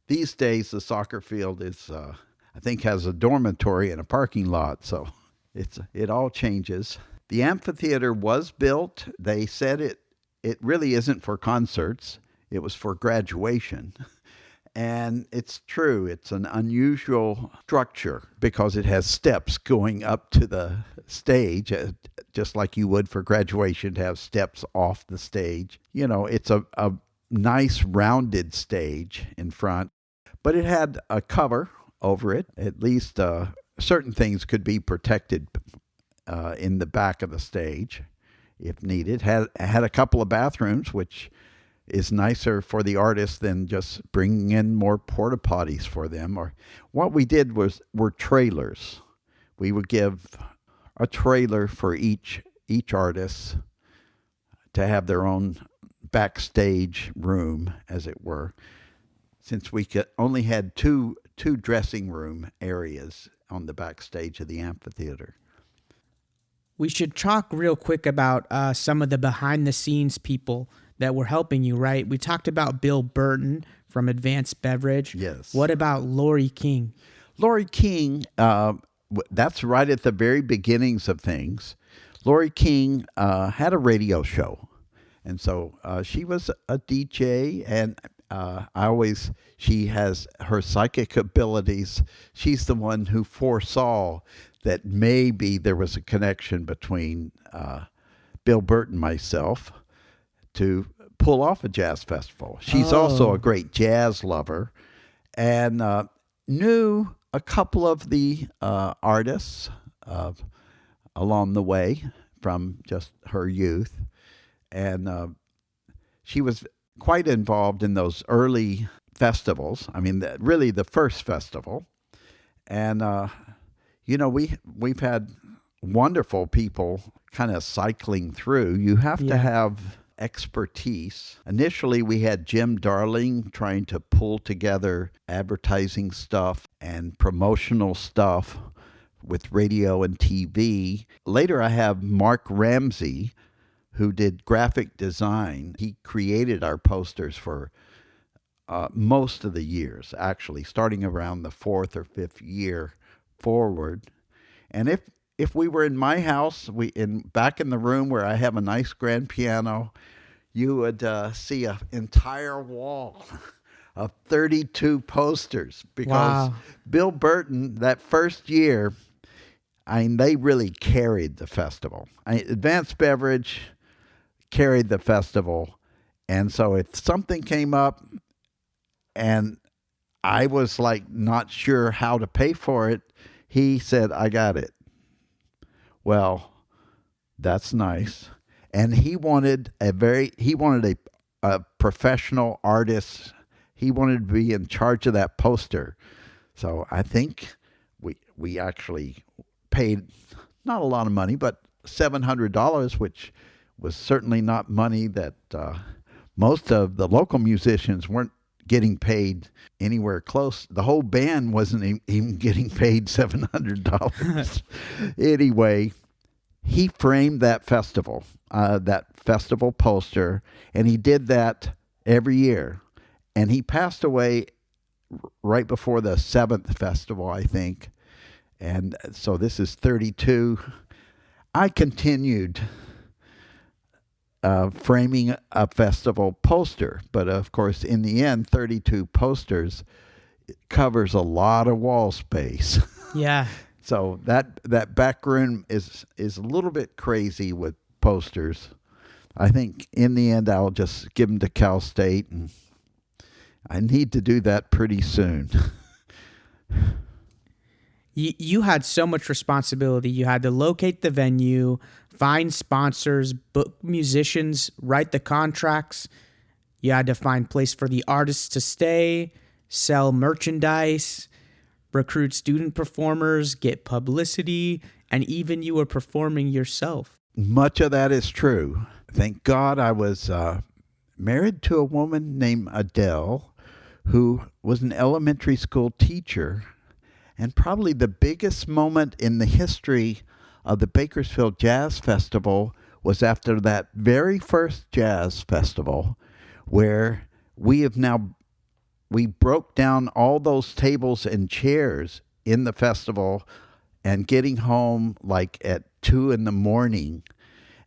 These days, the soccer field is, I think, has a dormitory and a parking lot, so it all changes. The amphitheater was built. They said it really isn't for concerts. It was for graduation. And it's true. It's an unusual structure because it has steps going up to the stage, just like you would for graduation to have steps off the stage. It's a nice rounded stage in front, but it had a cover over it. At least certain things could be protected in the back of the stage if needed. Had a couple of bathrooms, which is nicer for the artists than just bringing in more porta potties for them. Or what we did were trailers. We would give a trailer for each artist to have their own backstage room, as it were, since we only had two dressing room areas on the backstage of the amphitheater. We should talk real quick about some of the behind-the-scenes people that were helping you, right? We talked about Bill Burton from Advanced Beverage. Yes. What about Lori King? Lori King, that's right at the very beginnings of things. Lori King had a radio show, and so she was a DJ, and she has her psychic abilities. She's the one who foresaw that maybe there was a connection between Bill Burton and myself to pull off a jazz festival. She's also a great jazz lover and knew a couple of the artists along the way from just her youth. And she was quite involved in those early festivals. I mean, really the first festival. And, we've had wonderful people kind of cycling through. You have to have expertise. Initially, we had Jim Darling trying to pull together advertising stuff and promotional stuff with radio and TV. Later, I have Mark Ramsey, who did graphic design. He created our posters for most of the years, actually, starting around the fourth or fifth year forward. And if we were in my house, back in the room where I have a nice grand piano, you would see an entire wall of 32 posters because Bill Burton, that first year, they really carried the festival. Advanced Beverage carried the festival, and so if something came up and I was like not sure how to pay for it, he said, "I got it." Well, that's nice. And he wanted a professional artist. He wanted to be in charge of that poster. So I think we actually paid not a lot of money, but $700, which was certainly not money that most of the local musicians weren't getting paid anywhere close. The whole band wasn't even getting paid $700. Anyway, he framed that festival poster, and he did that every year. And he passed away right before the 7th festival, I think. And so this is 32. I continued framing a festival poster, but of course, in the end, 32 posters covers a lot of wall space. Yeah. So that back room is a little bit crazy with posters. I think in the end, I'll just give them to Cal State, and I need to do that pretty soon. You had so much responsibility. You had to locate the venue, find sponsors, book musicians, write the contracts. You had to find place for the artists to stay, sell merchandise, recruit student performers, get publicity, and even you were performing yourself. Much of that is true. Thank God I was married to a woman named Adele, who was an elementary school teacher. And probably the biggest moment in the history of the Bakersfield Jazz Festival was after that very first jazz festival, where we broke down all those tables and chairs in the festival and getting home like at 2 a.m,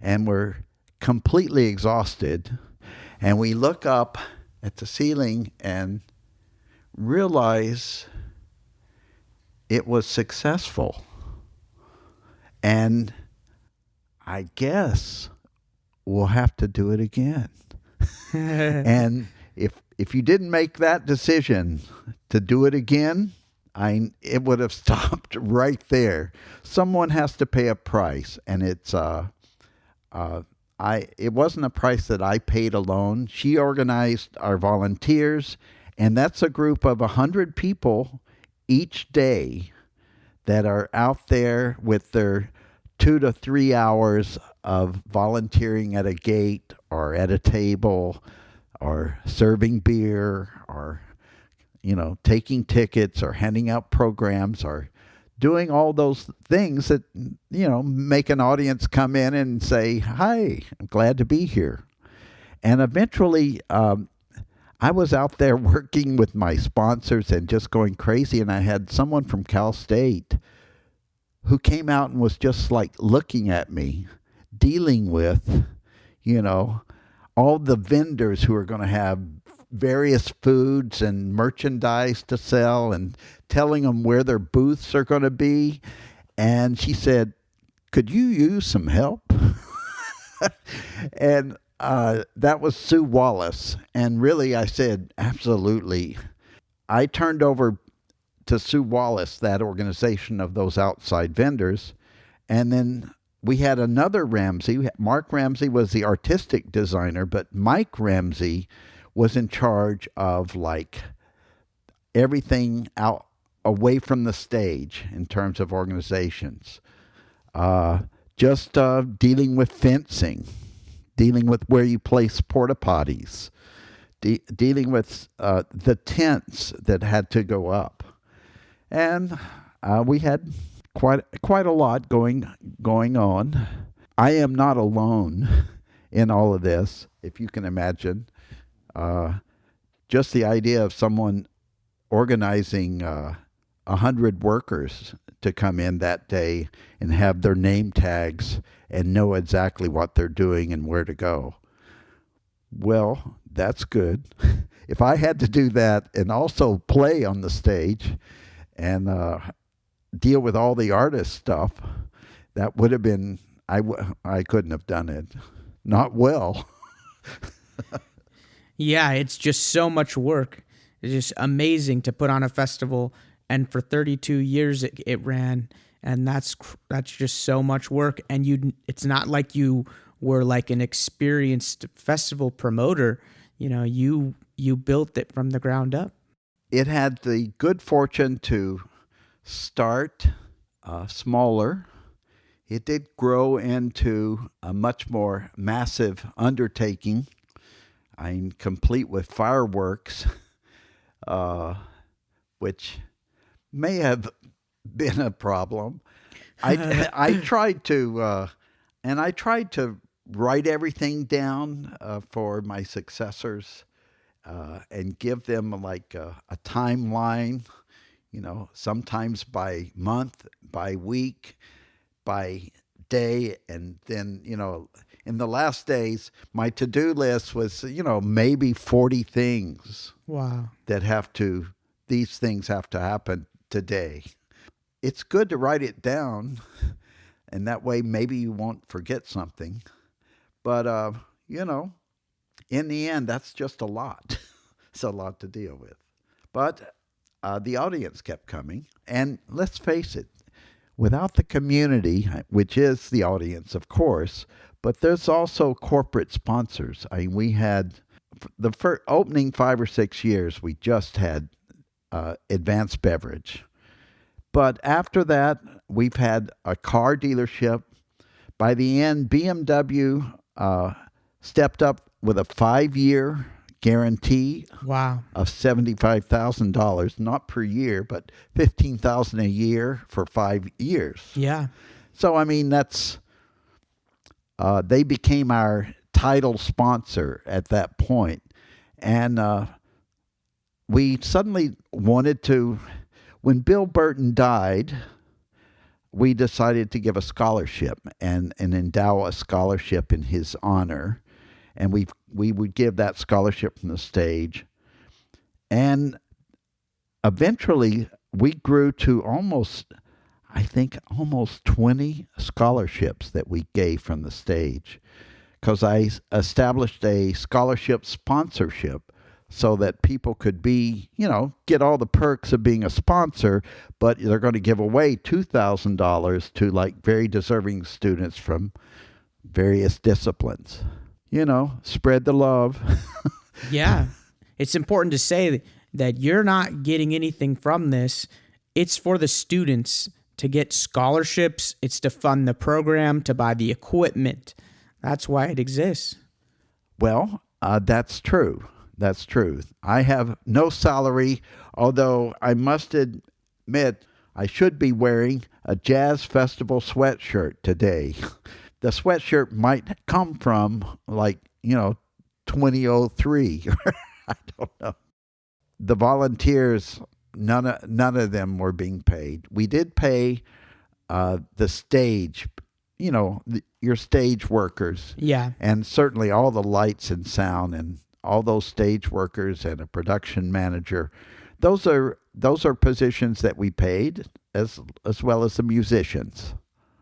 and we're completely exhausted. And we look up at the ceiling and realize it was successful. And I guess we'll have to do it again. And if you didn't make that decision to do it again, it would have stopped right there. Someone has to pay a price, and it wasn't a price that I paid alone. She organized our volunteers, and that's a group of 100 people each day that are out there with their 2 to 3 hours of volunteering at a gate or at a table or serving beer or, taking tickets or handing out programs or doing all those things that, make an audience come in and say, "Hi, I'm glad to be here." And eventually, I was out there working with my sponsors and just going crazy. And I had someone from Cal State who came out and was just like looking at me, dealing with, all the vendors who are going to have various foods and merchandise to sell and telling them where their booths are going to be. And she said, "Could you use some help?" And that was Sue Wallace. And really, I said, absolutely. I turned over to Sue Wallace that organization of those outside vendors. And then we had another Ramsey. Mark Ramsey was the artistic designer, but Mike Ramsey was in charge of everything out away from the stage in terms of organizations. Just dealing with fencing, dealing with where you place porta potties, dealing with the tents that had to go up. And we had quite a lot going on. I am not alone in all of this, if you can imagine. Just the idea of someone organizing 100 workers to come in that day and have their name tags and know exactly what they're doing and where to go. Well, that's good. If I had to do that and also play on the stage and deal with all the artist stuff, that would have been, I couldn't have done it. Not well. Yeah, it's just so much work. It's just amazing to put on a festival, and for 32 years it ran, and that's just so much work. And it's not like you were like an experienced festival promoter. You built it from the ground up. It had the good fortune to start smaller. It did grow into a much more massive undertaking. Complete with fireworks, which may have been a problem. I tried to write everything down for my successors and give them like a timeline, sometimes by month, by week, by day, and then, in the last days, my to-do list was, maybe 40 things. Wow. These things have to happen today. It's good to write it down, and that way maybe you won't forget something. But, in the end, that's just a lot. It's a lot to deal with. But the audience kept coming, and let's face it, without the community, which is the audience, of course, but there's also corporate sponsors. We had the opening 5 or 6 years, we just had advanced beverage. But after that, we've had a car dealership. By the end, BMW stepped up with a 5-year guarantee. Wow. Of $75,000, not per year, but $15,000 a year for 5 years. Yeah. So, that's, they became our title sponsor at that point. And we suddenly wanted to, when Bill Burton died, we decided to give a scholarship and endow a scholarship in his honor. And we would give that scholarship from the stage. And eventually we grew to almost 20 scholarships that we gave from the stage, because I established a scholarship sponsorship so that people could be, get all the perks of being a sponsor, but they're going to give away $2,000 to like very deserving students from various disciplines. Spread the love. Yeah. It's important to say that you're not getting anything from this. It's for the students to get scholarships. It's to fund the program, to buy the equipment. That's why it exists. Well, that's true. That's true. I have no salary, although I must admit I should be wearing a jazz festival sweatshirt today. The sweatshirt might come from 2003. I don't know. The volunteers, none of them were being paid. We did pay the stage, your stage workers. Yeah. And certainly all the lights and sound and all those stage workers and a production manager. Those are positions that we paid as well as the musicians.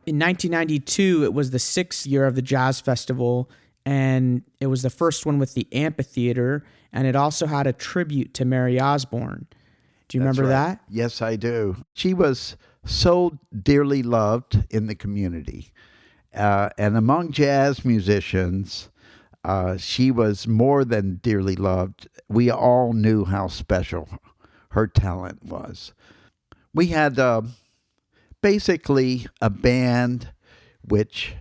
In 1992, it was the 6th year of the Jazz Festival, and it was the first one with the amphitheater, and it also had a tribute to Mary Osborne. Do you remember that? Yes, I do. She was so dearly loved in the community. And among jazz musicians, she was more than dearly loved. We all knew how special her talent was. We had basically a band which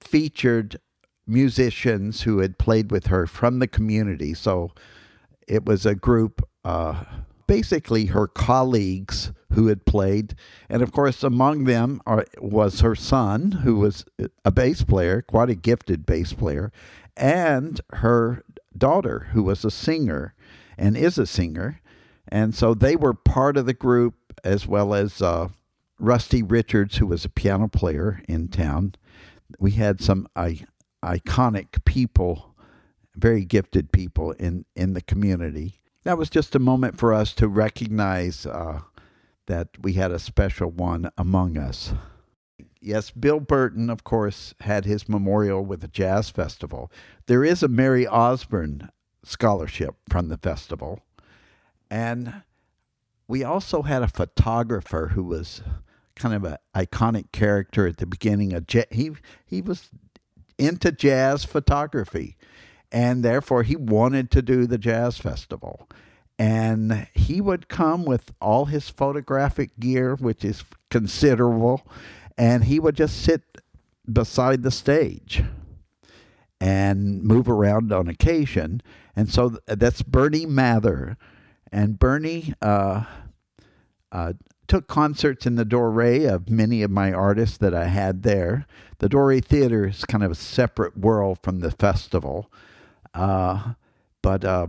featured musicians who had played with her from the community. So it was a group, basically her colleagues who had played. And of course, among them was her son, who was a bass player, quite a gifted bass player, and her daughter, who was a singer and is a singer. And so they were part of the group, as well as Rusty Richards, who was a piano player in town. We had some iconic people, very gifted people in the community. That was just a moment for us to recognize that we had a special one among us. Yes, Bill Burton, of course, had his memorial with the Jazz Festival. There is a Mary Osborne scholarship from the festival. And we also had a photographer who was kind of an iconic character at the beginning of he was into jazz photography, and therefore he wanted to do the Jazz Festival. And he would come with all his photographic gear, which is considerable, and he would just sit beside the stage and move around on occasion. And so that's Bernie Mather. And Bernie took concerts in the Doré of many of my artists that I had there. The Doré Theater is kind of a separate world from the festival. But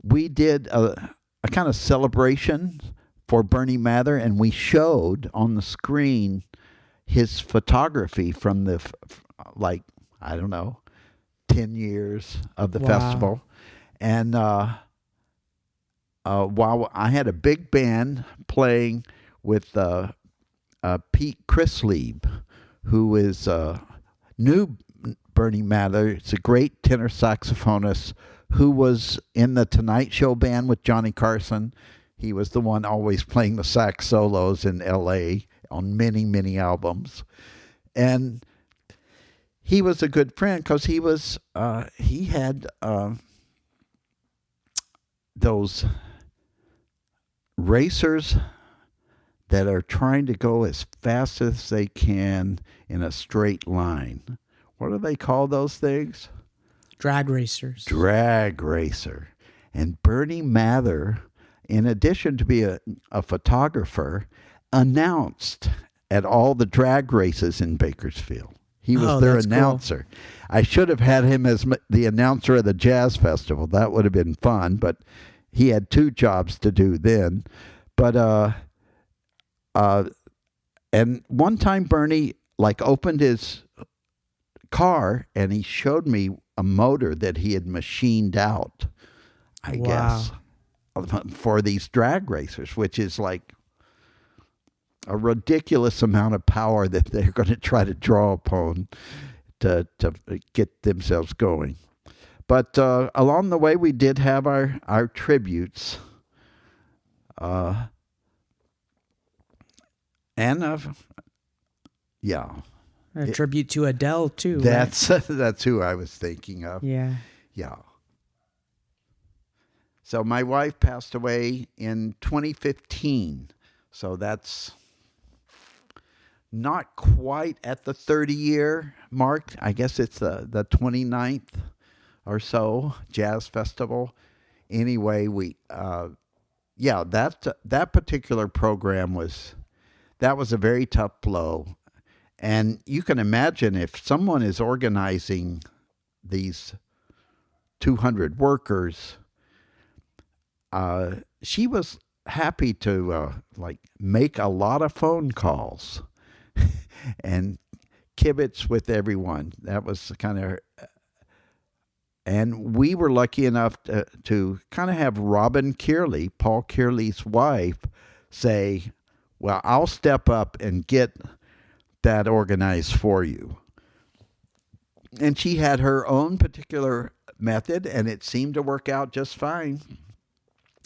we did a kind of celebration for Bernie Mather, and we showed on the screen his photography from the, 10 years of the festival. And while I had a big band playing with Pete Chrislieb, who is new Bernie Mather. It's a great tenor saxophonist who was in the Tonight Show band with Johnny Carson. He was the one always playing the sax solos in L.A. on many, many albums. And he was a good friend because he had those racers that are trying to go as fast as they can in a straight line. What do they call those things? Drag racers. Drag racer. And Bernie Mather, in addition to be a photographer, announced at all the drag races in Bakersfield. He was their announcer. Cool. I should have had him as the announcer of the Jazz Festival. That would have been fun, but he had two jobs to do then. But and one time Bernie opened his car and he showed me a motor that he had machined out, I guess, for these drag racers, which is like a ridiculous amount of power that they're going to try to draw upon to get themselves going. But along the way, we did have our tributes. Yeah. A tribute to Adele, too. That's that's who I was thinking of. Yeah. Yeah. So my wife passed away in 2015. So that's not quite at the 30-year mark. I guess it's the 29th or so Jazz Festival. Anyway, that particular program was a very tough blow. And you can imagine if someone is organizing these 200 workers, she was happy to make a lot of phone calls and kibitz with everyone. That was kind of, and we were lucky enough to kind of have Robin Kearley, Paul Kearley's wife, say, well, I'll step up and get that organized for you. And she had her own particular method, and it seemed to work out just fine.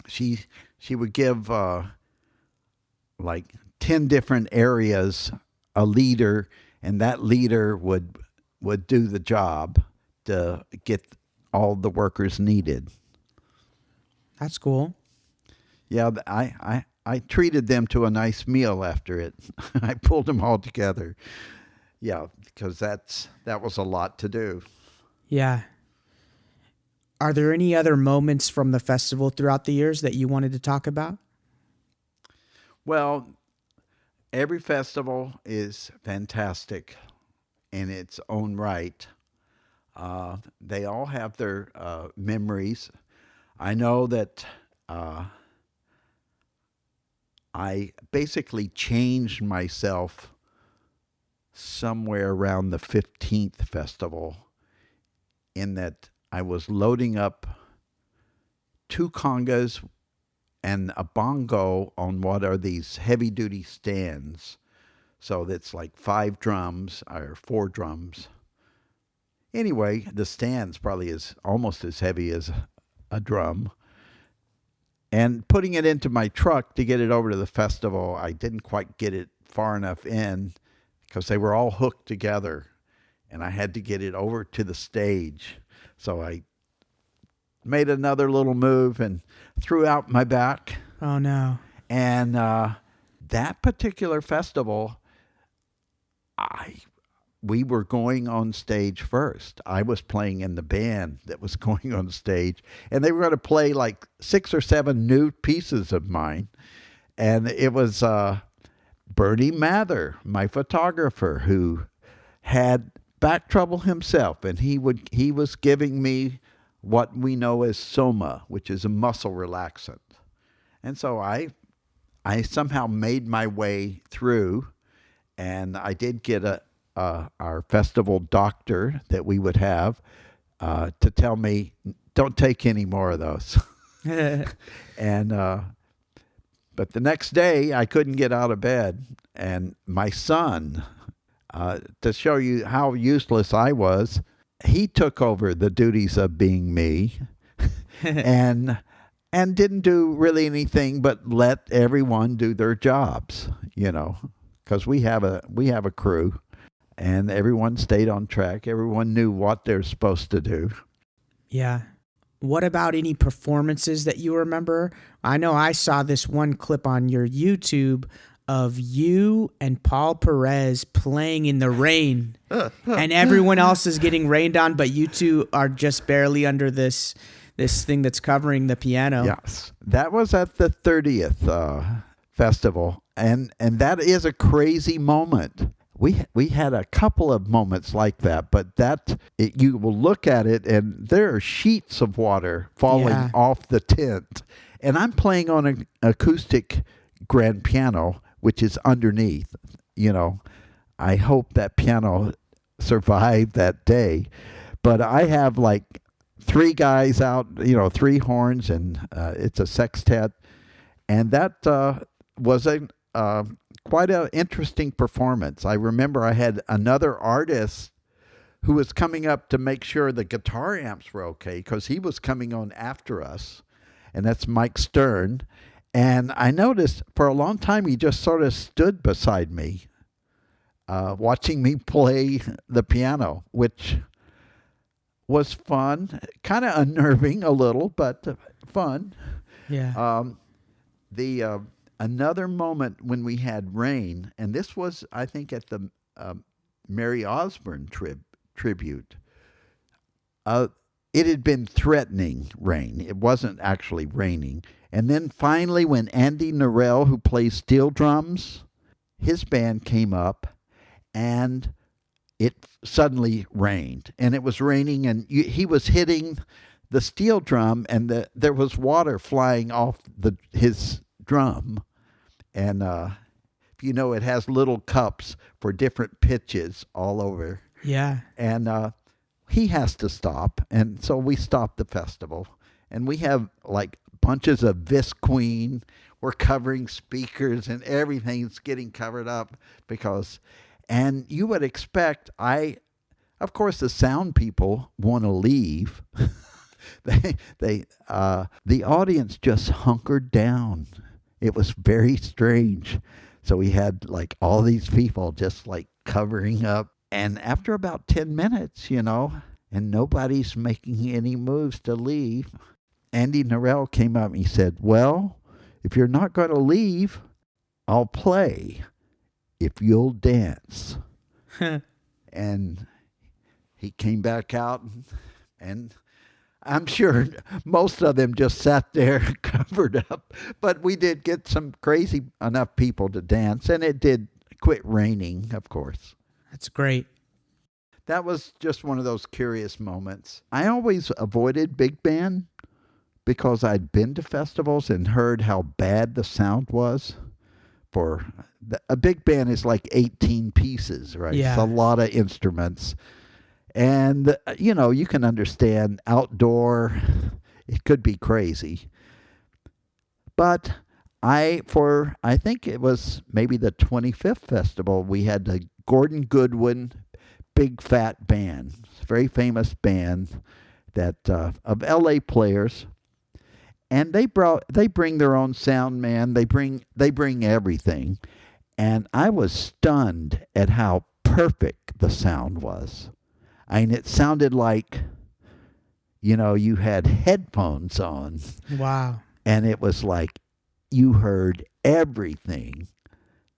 She would give 10 different areas a leader, and that leader would do the job to get all the workers needed. That's cool. Yeah, I treated them to a nice meal after it. I pulled them all together. Yeah, because that was a lot to do. Yeah. Are there any other moments from the festival throughout the years that you wanted to talk about? Well, every festival is fantastic in its own right. They all have their memories. I know that I basically changed myself somewhere around the 15th festival, in that I was loading up 2 congas and a bongo on what are these heavy-duty stands. So that's like 5 drums or 4 drums. Anyway, the stand's probably is almost as heavy as a drum. And putting it into my truck to get it over to the festival, I didn't quite get it far enough in because they were all hooked together, and I had to get it over to the stage. So I made another little move and threw out my back. Oh, no. And that particular festival, we were going on stage first. I was playing in the band that was going on stage, and they were going to play like 6 or 7 new pieces of mine. And it was Bernie Mather, my photographer, who had back trouble himself, and he was giving me what we know as Soma, which is a muscle relaxant. And so I somehow made my way through, and I did get our festival doctor that we would have to tell me, don't take any more of those. And but the next day I couldn't get out of bed, and my son, to show you how useless I was, he took over the duties of being me and didn't do really anything but let everyone do their jobs, because we have a crew. And everyone stayed on track. Everyone knew what they're supposed to do. Yeah. What about any performances that you remember? I know I saw this one clip on your YouTube of you and Paul Perez playing in the rain. And everyone else is getting rained on, but you two are just barely under this thing that's covering the piano. Yes. That was at the 30th festival. And that is a crazy moment. We had a couple of moments like that, but you will look at it and there are sheets of water falling off the tent. And I'm playing on an acoustic grand piano, which is underneath. I hope that piano survived that day. But I have like 3 guys out, 3 horns, and it's a sextet. And that was quite an interesting performance. I remember I had another artist who was coming up to make sure the guitar amps were okay, because he was coming on after us, and that's Mike Stern. And I noticed for a long time he just sort of stood beside me, watching me play the piano, which was fun, kind of unnerving a little, but fun. Yeah. Another moment when we had rain, and this was, I think, at the Mary Osborne tribute. It had been threatening rain. It wasn't actually raining. And then finally, when Andy Norell, who plays steel drums, his band came up, and it suddenly rained. And it was raining, and he was hitting the steel drum, and there was water flying off his drum. And you know, it has little cups for different pitches all over. Yeah. And he has to stop. And so we stopped the festival. And we have like bunches of Visqueen. We're covering speakers and everything's getting covered up and you would expect, of course, the sound people want to leave. The audience just hunkered down. It was very strange. So we had like all these people just like covering up. And after about 10 minutes, and nobody's making any moves to leave, Andy Norell came up and he said, well, if you're not going to leave, I'll play if you'll dance. And he came back out, and I'm sure most of them just sat there covered up. But we did get some crazy enough people to dance, and it did quit raining, of course. That's great. That was just one of those curious moments. I always avoided big band because I'd been to festivals and heard how bad the sound was. A big band is like 18 pieces, right? Yeah. It's a lot of instruments. And, you can understand outdoor, it could be crazy. But I think it was maybe the 25th festival, we had the Gordon Goodwin Big Fat Band, very famous band that of LA players. And they bring their own sound man. They bring everything. And I was stunned at how perfect the sound was. I mean, it sounded like, you had headphones on. Wow. And it was like you heard everything,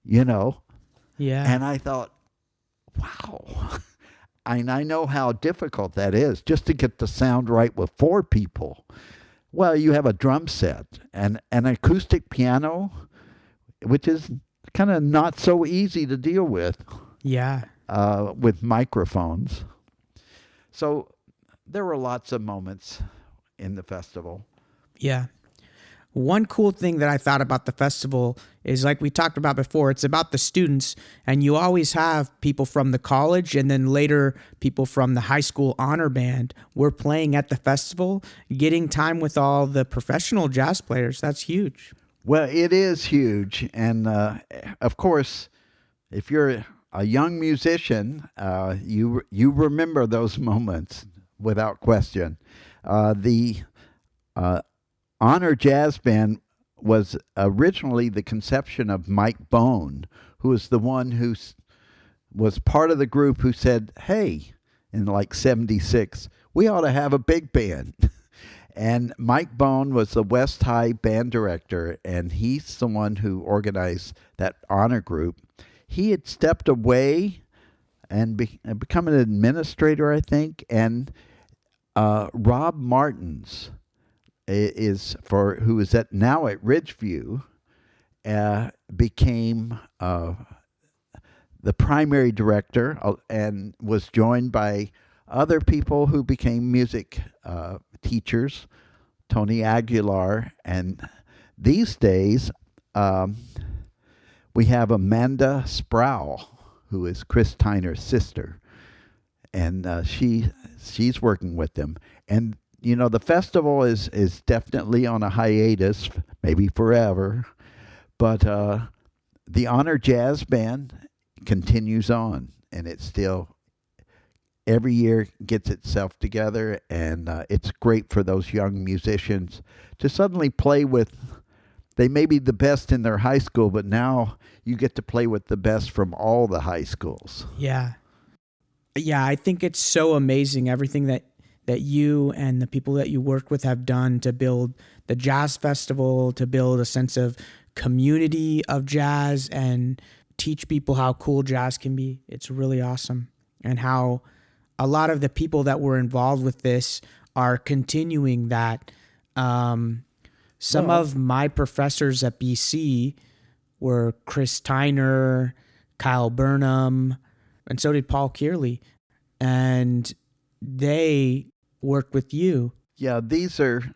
Yeah. And I thought, wow. I know how difficult that is, just to get the sound right with 4 people. Well, you have a drum set and an acoustic piano, which is kind of not so easy to deal with. Yeah. With microphones. So there were lots of moments in the festival. Yeah. One cool thing that I thought about the festival is, like we talked about before, it's about the students, and you always have people from the college and then later people from the high school honor band. We're playing at the festival, getting time with all the professional jazz players. That's huge. Well, it is huge. And of course, if you're a young musician, you remember those moments without question. The Honor Jazz Band was originally the conception of Mike Bone, who was the one who was part of the group who said, hey, in like 76, we ought to have a big band. And Mike Bone was the West High band director, and he's the one who organized that honor group. He had stepped away and become an administrator, I think, and Rob Martins who is now at Ridgeview, became the primary director and was joined by other people who became music teachers, Tony Aguilar, and these days we have Amanda Sproul, who is Chris Tyner's sister, and she's working with them. And the festival is definitely on a hiatus, maybe forever, but the Honor Jazz Band continues on, and it's still every year gets itself together, and it's great for those young musicians to suddenly play with. They may be the best in their high school, but now you get to play with the best from all the high schools. Yeah. Yeah, I think it's so amazing everything that you and the people that you work with have done to build the jazz festival, to build a sense of community of jazz and teach people how cool jazz can be. It's really awesome. And how a lot of the people that were involved with this are continuing that. Some of my professors at BC were Chris Tyner, Kyle Burnham, and so did Paul Kearley. And they worked with you. Yeah, these are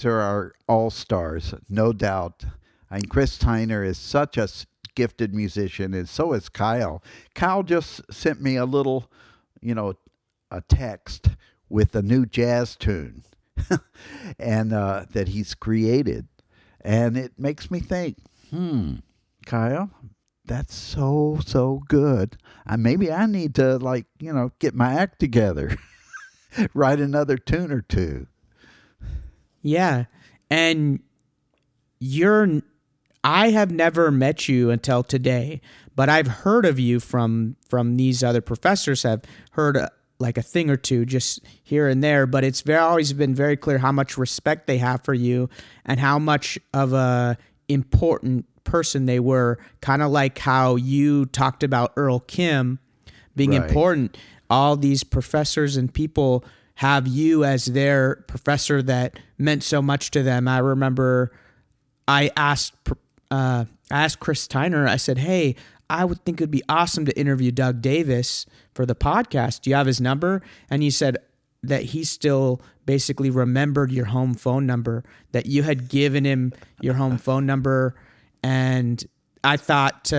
our all-stars, no doubt. And Chris Tyner is such a gifted musician, and so is Kyle. Kyle just sent me a little, a text with a new jazz tune and that he's created. And it makes me think, Kyle, that's so good. Maybe I need to, get my act together, write another tune or two. Yeah. And I have never met you until today, but I've heard of you from these other professors. Have heard like a thing or two just here and there, but it's always been very clear how much respect they have for you and how much of a important person they were, kind of like how you talked about Earl Kim being important. All these professors and people have you as their professor that meant so much to them. I remember I asked Chris Tyner, I said, hey, I would think it'd be awesome to interview Doug Davis for the podcast. Do you have his number? And he said that he still basically remembered your home phone number, that you had given him your home phone number. And I thought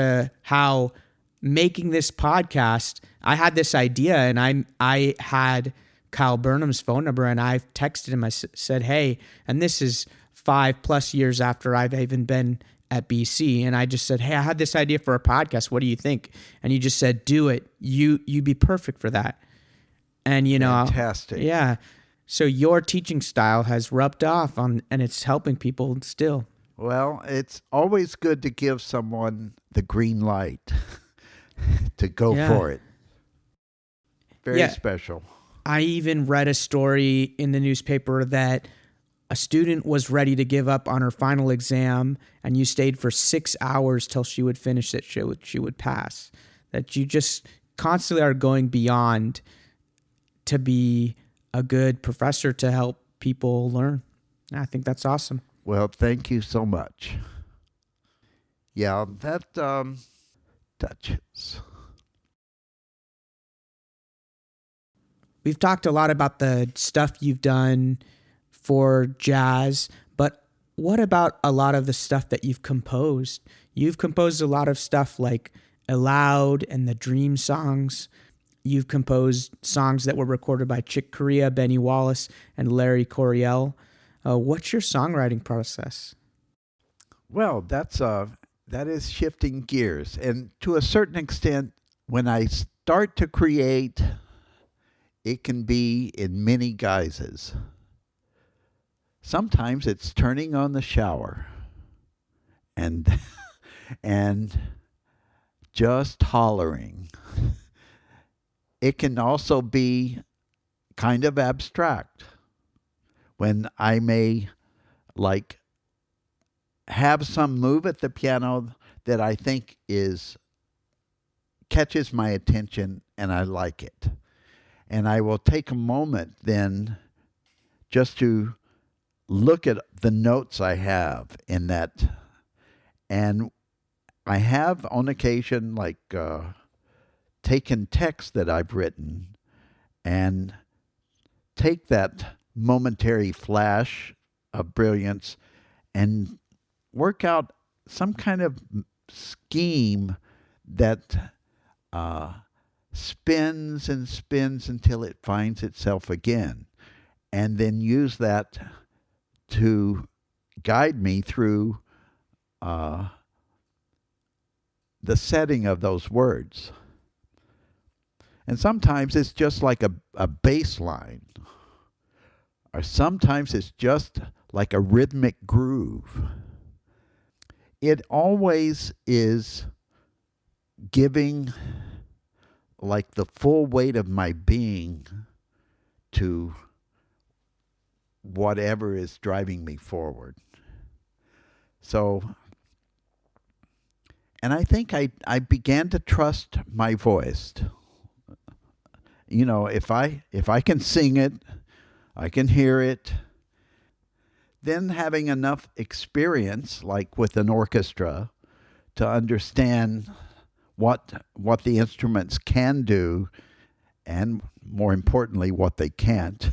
how making this podcast, I had this idea, and I had Kyle Burnham's phone number, and I texted him. I said, hey, and this is 5+ years after I've even been at BC, and I just said, hey, I had this idea for a podcast. What do you think? And you just said, do it. You'd be perfect for that. And fantastic. Yeah. So your teaching style has rubbed off and it's helping people still. Well, it's always good to give someone the green light to go for it. Very special. I even read a story in the newspaper that a student was ready to give up on her final exam, and you stayed for 6 hours till she would finish it. She would pass. That you just constantly are going beyond to be a good professor to help people learn. I think that's awesome. Well, thank you so much. Yeah, that touches. We've talked a lot about the stuff you've done for jazz, but what about a lot of the stuff that you've composed? You've composed a lot of stuff like Aloud and the Dream songs. You've composed songs that were recorded by Chick Corea, Benny Wallace, and Larry Coryell. What's your songwriting process? Well, that is shifting gears. And to a certain extent, when I start to create, it can be in many guises. Sometimes it's turning on the shower and just hollering. It can also be kind of abstract when I may have some move at the piano that I think catches my attention and I like it. And I will take a moment then just to look at the notes I have in that. And I have on occasion taken text that I've written and take that momentary flash of brilliance and work out some kind of scheme that spins and spins until it finds itself again, and then use that to guide me through the setting of those words. And sometimes it's just like a bass line, or sometimes it's just like a rhythmic groove. It always is giving like the full weight of my being to whatever is driving me forward. So, and I think I began to trust my voice. You know, if I can sing it, I can hear it. Then having enough experience, like with an orchestra, to understand what the instruments can do, and more importantly, what they can't.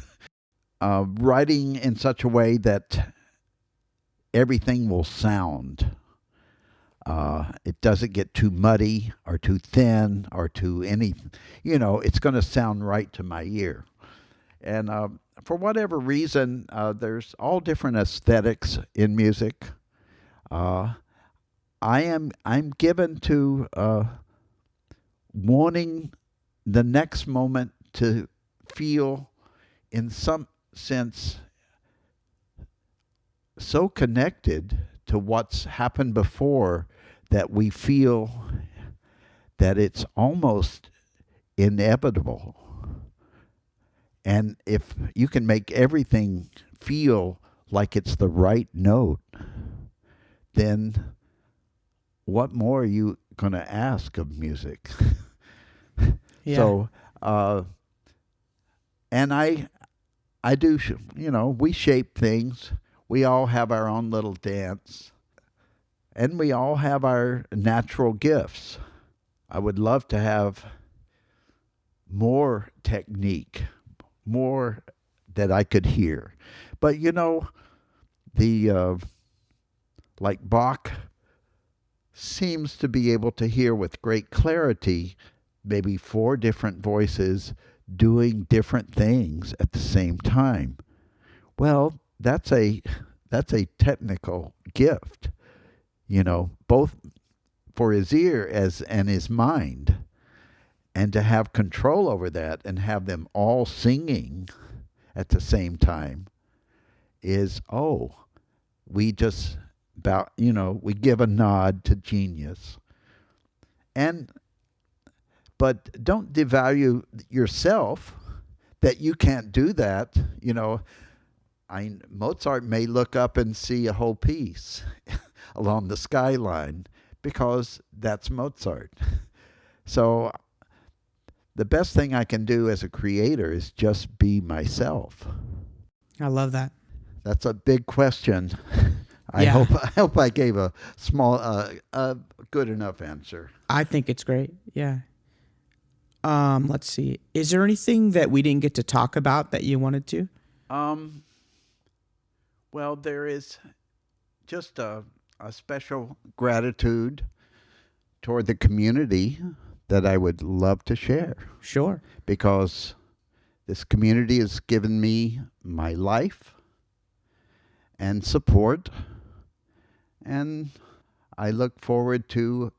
Writing in such a way that everything will sound. It doesn't get too muddy or too thin or too anything. You know, it's going to sound right to my ear. And for whatever reason, there's all different aesthetics in music. I'm given to wanting the next moment to feel, in some sense, so connected to what's happened before that we feel that it's almost inevitable. And if you can make everything feel like it's the right note, then what more are you going to ask of music? Yeah. So, and I do, you know, we shape things. We all have our own little dance. And we all have our natural gifts. I would love to have more technique, more that I could hear. But, you know, like Bach seems to be able to hear with great clarity maybe 4 different voices doing different things at the same time. Well, that's a technical gift, you know, both for his ear and his mind. And to have control over that and have them all singing at the same time is, we just about, you know, we give a nod to genius. But don't devalue yourself that you can't do that. You know, Mozart may look up and see a whole piece along the skyline because that's Mozart. So the best thing I can do as a creator is just be myself. I love that. That's a big question. Yeah. I hope I gave a small, good enough answer. I think it's great. Yeah. Let's see. Is there anything that we didn't get to talk about that you wanted to? Well, there is just a special gratitude toward the community that I would love to share. Sure. Because this community has given me my life and support, and I look forward to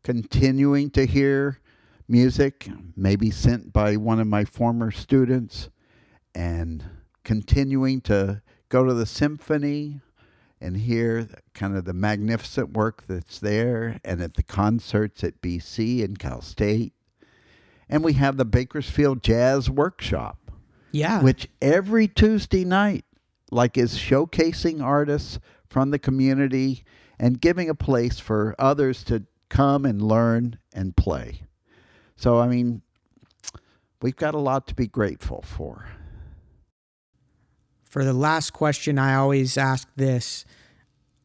continuing to hear music, maybe sent by one of my former students, and continuing to go to the symphony and hear kind of the magnificent work that's there, and at the concerts at BC and Cal State. And we have the Bakersfield Jazz Workshop, which every Tuesday night, like, is showcasing artists from the community and giving a place for others to come and learn and play. So, I mean, we've got a lot to be grateful for. For the last question, I always ask this.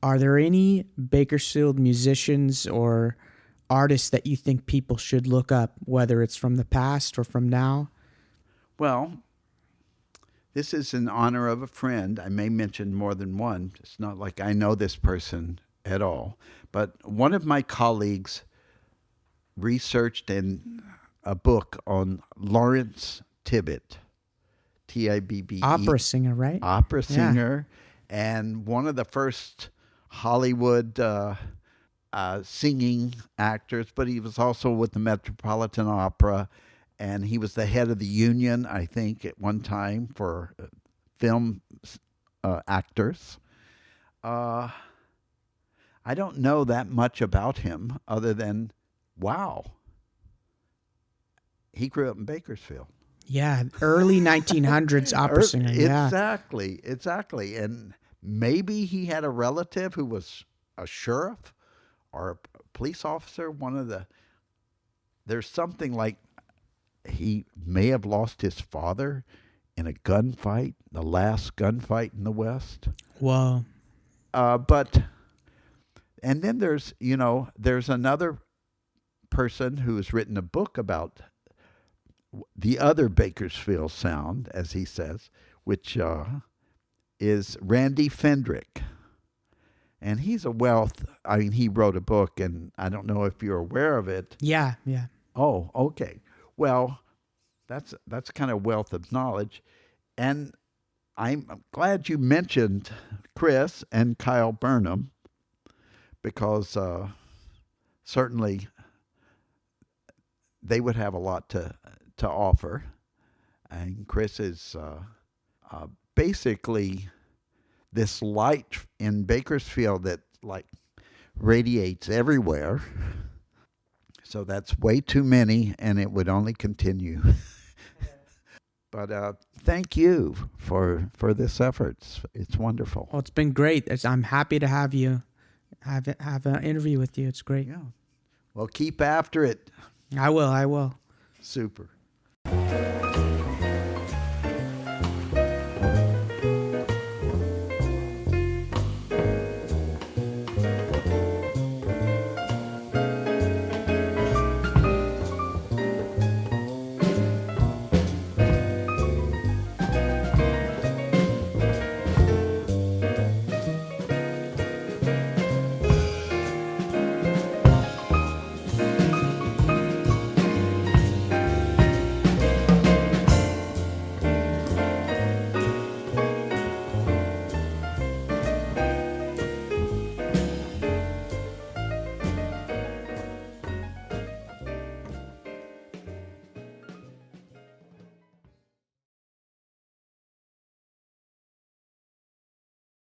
Are there any Bakersfield musicians or artists that you think people should look up, whether it's from the past or from now? Well, this is in honor of a friend. I may mention more than one. It's not like I know this person at all. But one of my colleagues researched in a book on Lawrence Tibbett, T-I-B-B-E. Opera singer, right? Opera singer, and one of the first Hollywood singing actors, but he was also with the Metropolitan Opera and he was the head of the union, I think, at one time for film actors. I don't know that much about him other than, wow, he grew up in Bakersfield. Yeah, early 1900s opera singer. Yeah. Exactly. And maybe he had a relative who was a sheriff or a police officer. There's something like he may have lost his father in a gunfight, the last gunfight in the West. Whoa. And then there's another person who has written a book about the other Bakersfield sound, as he says, which is Randy Fendrick. And he's a wealth. I mean, he wrote a book, and I don't know if you're aware of it. Yeah. Oh, okay. Well, that's kind of wealth of knowledge. And I'm glad you mentioned Chris and Kyle Burnham, because certainly they would have a lot to offer. And Chris is basically this light in Bakersfield that like radiates everywhere. So that's way too many, and it would only continue. But thank you for this effort. It's wonderful. Well, it's been great. I'm happy to have you have an interview with you. It's great. Yeah. Well, keep after it. I will. Super.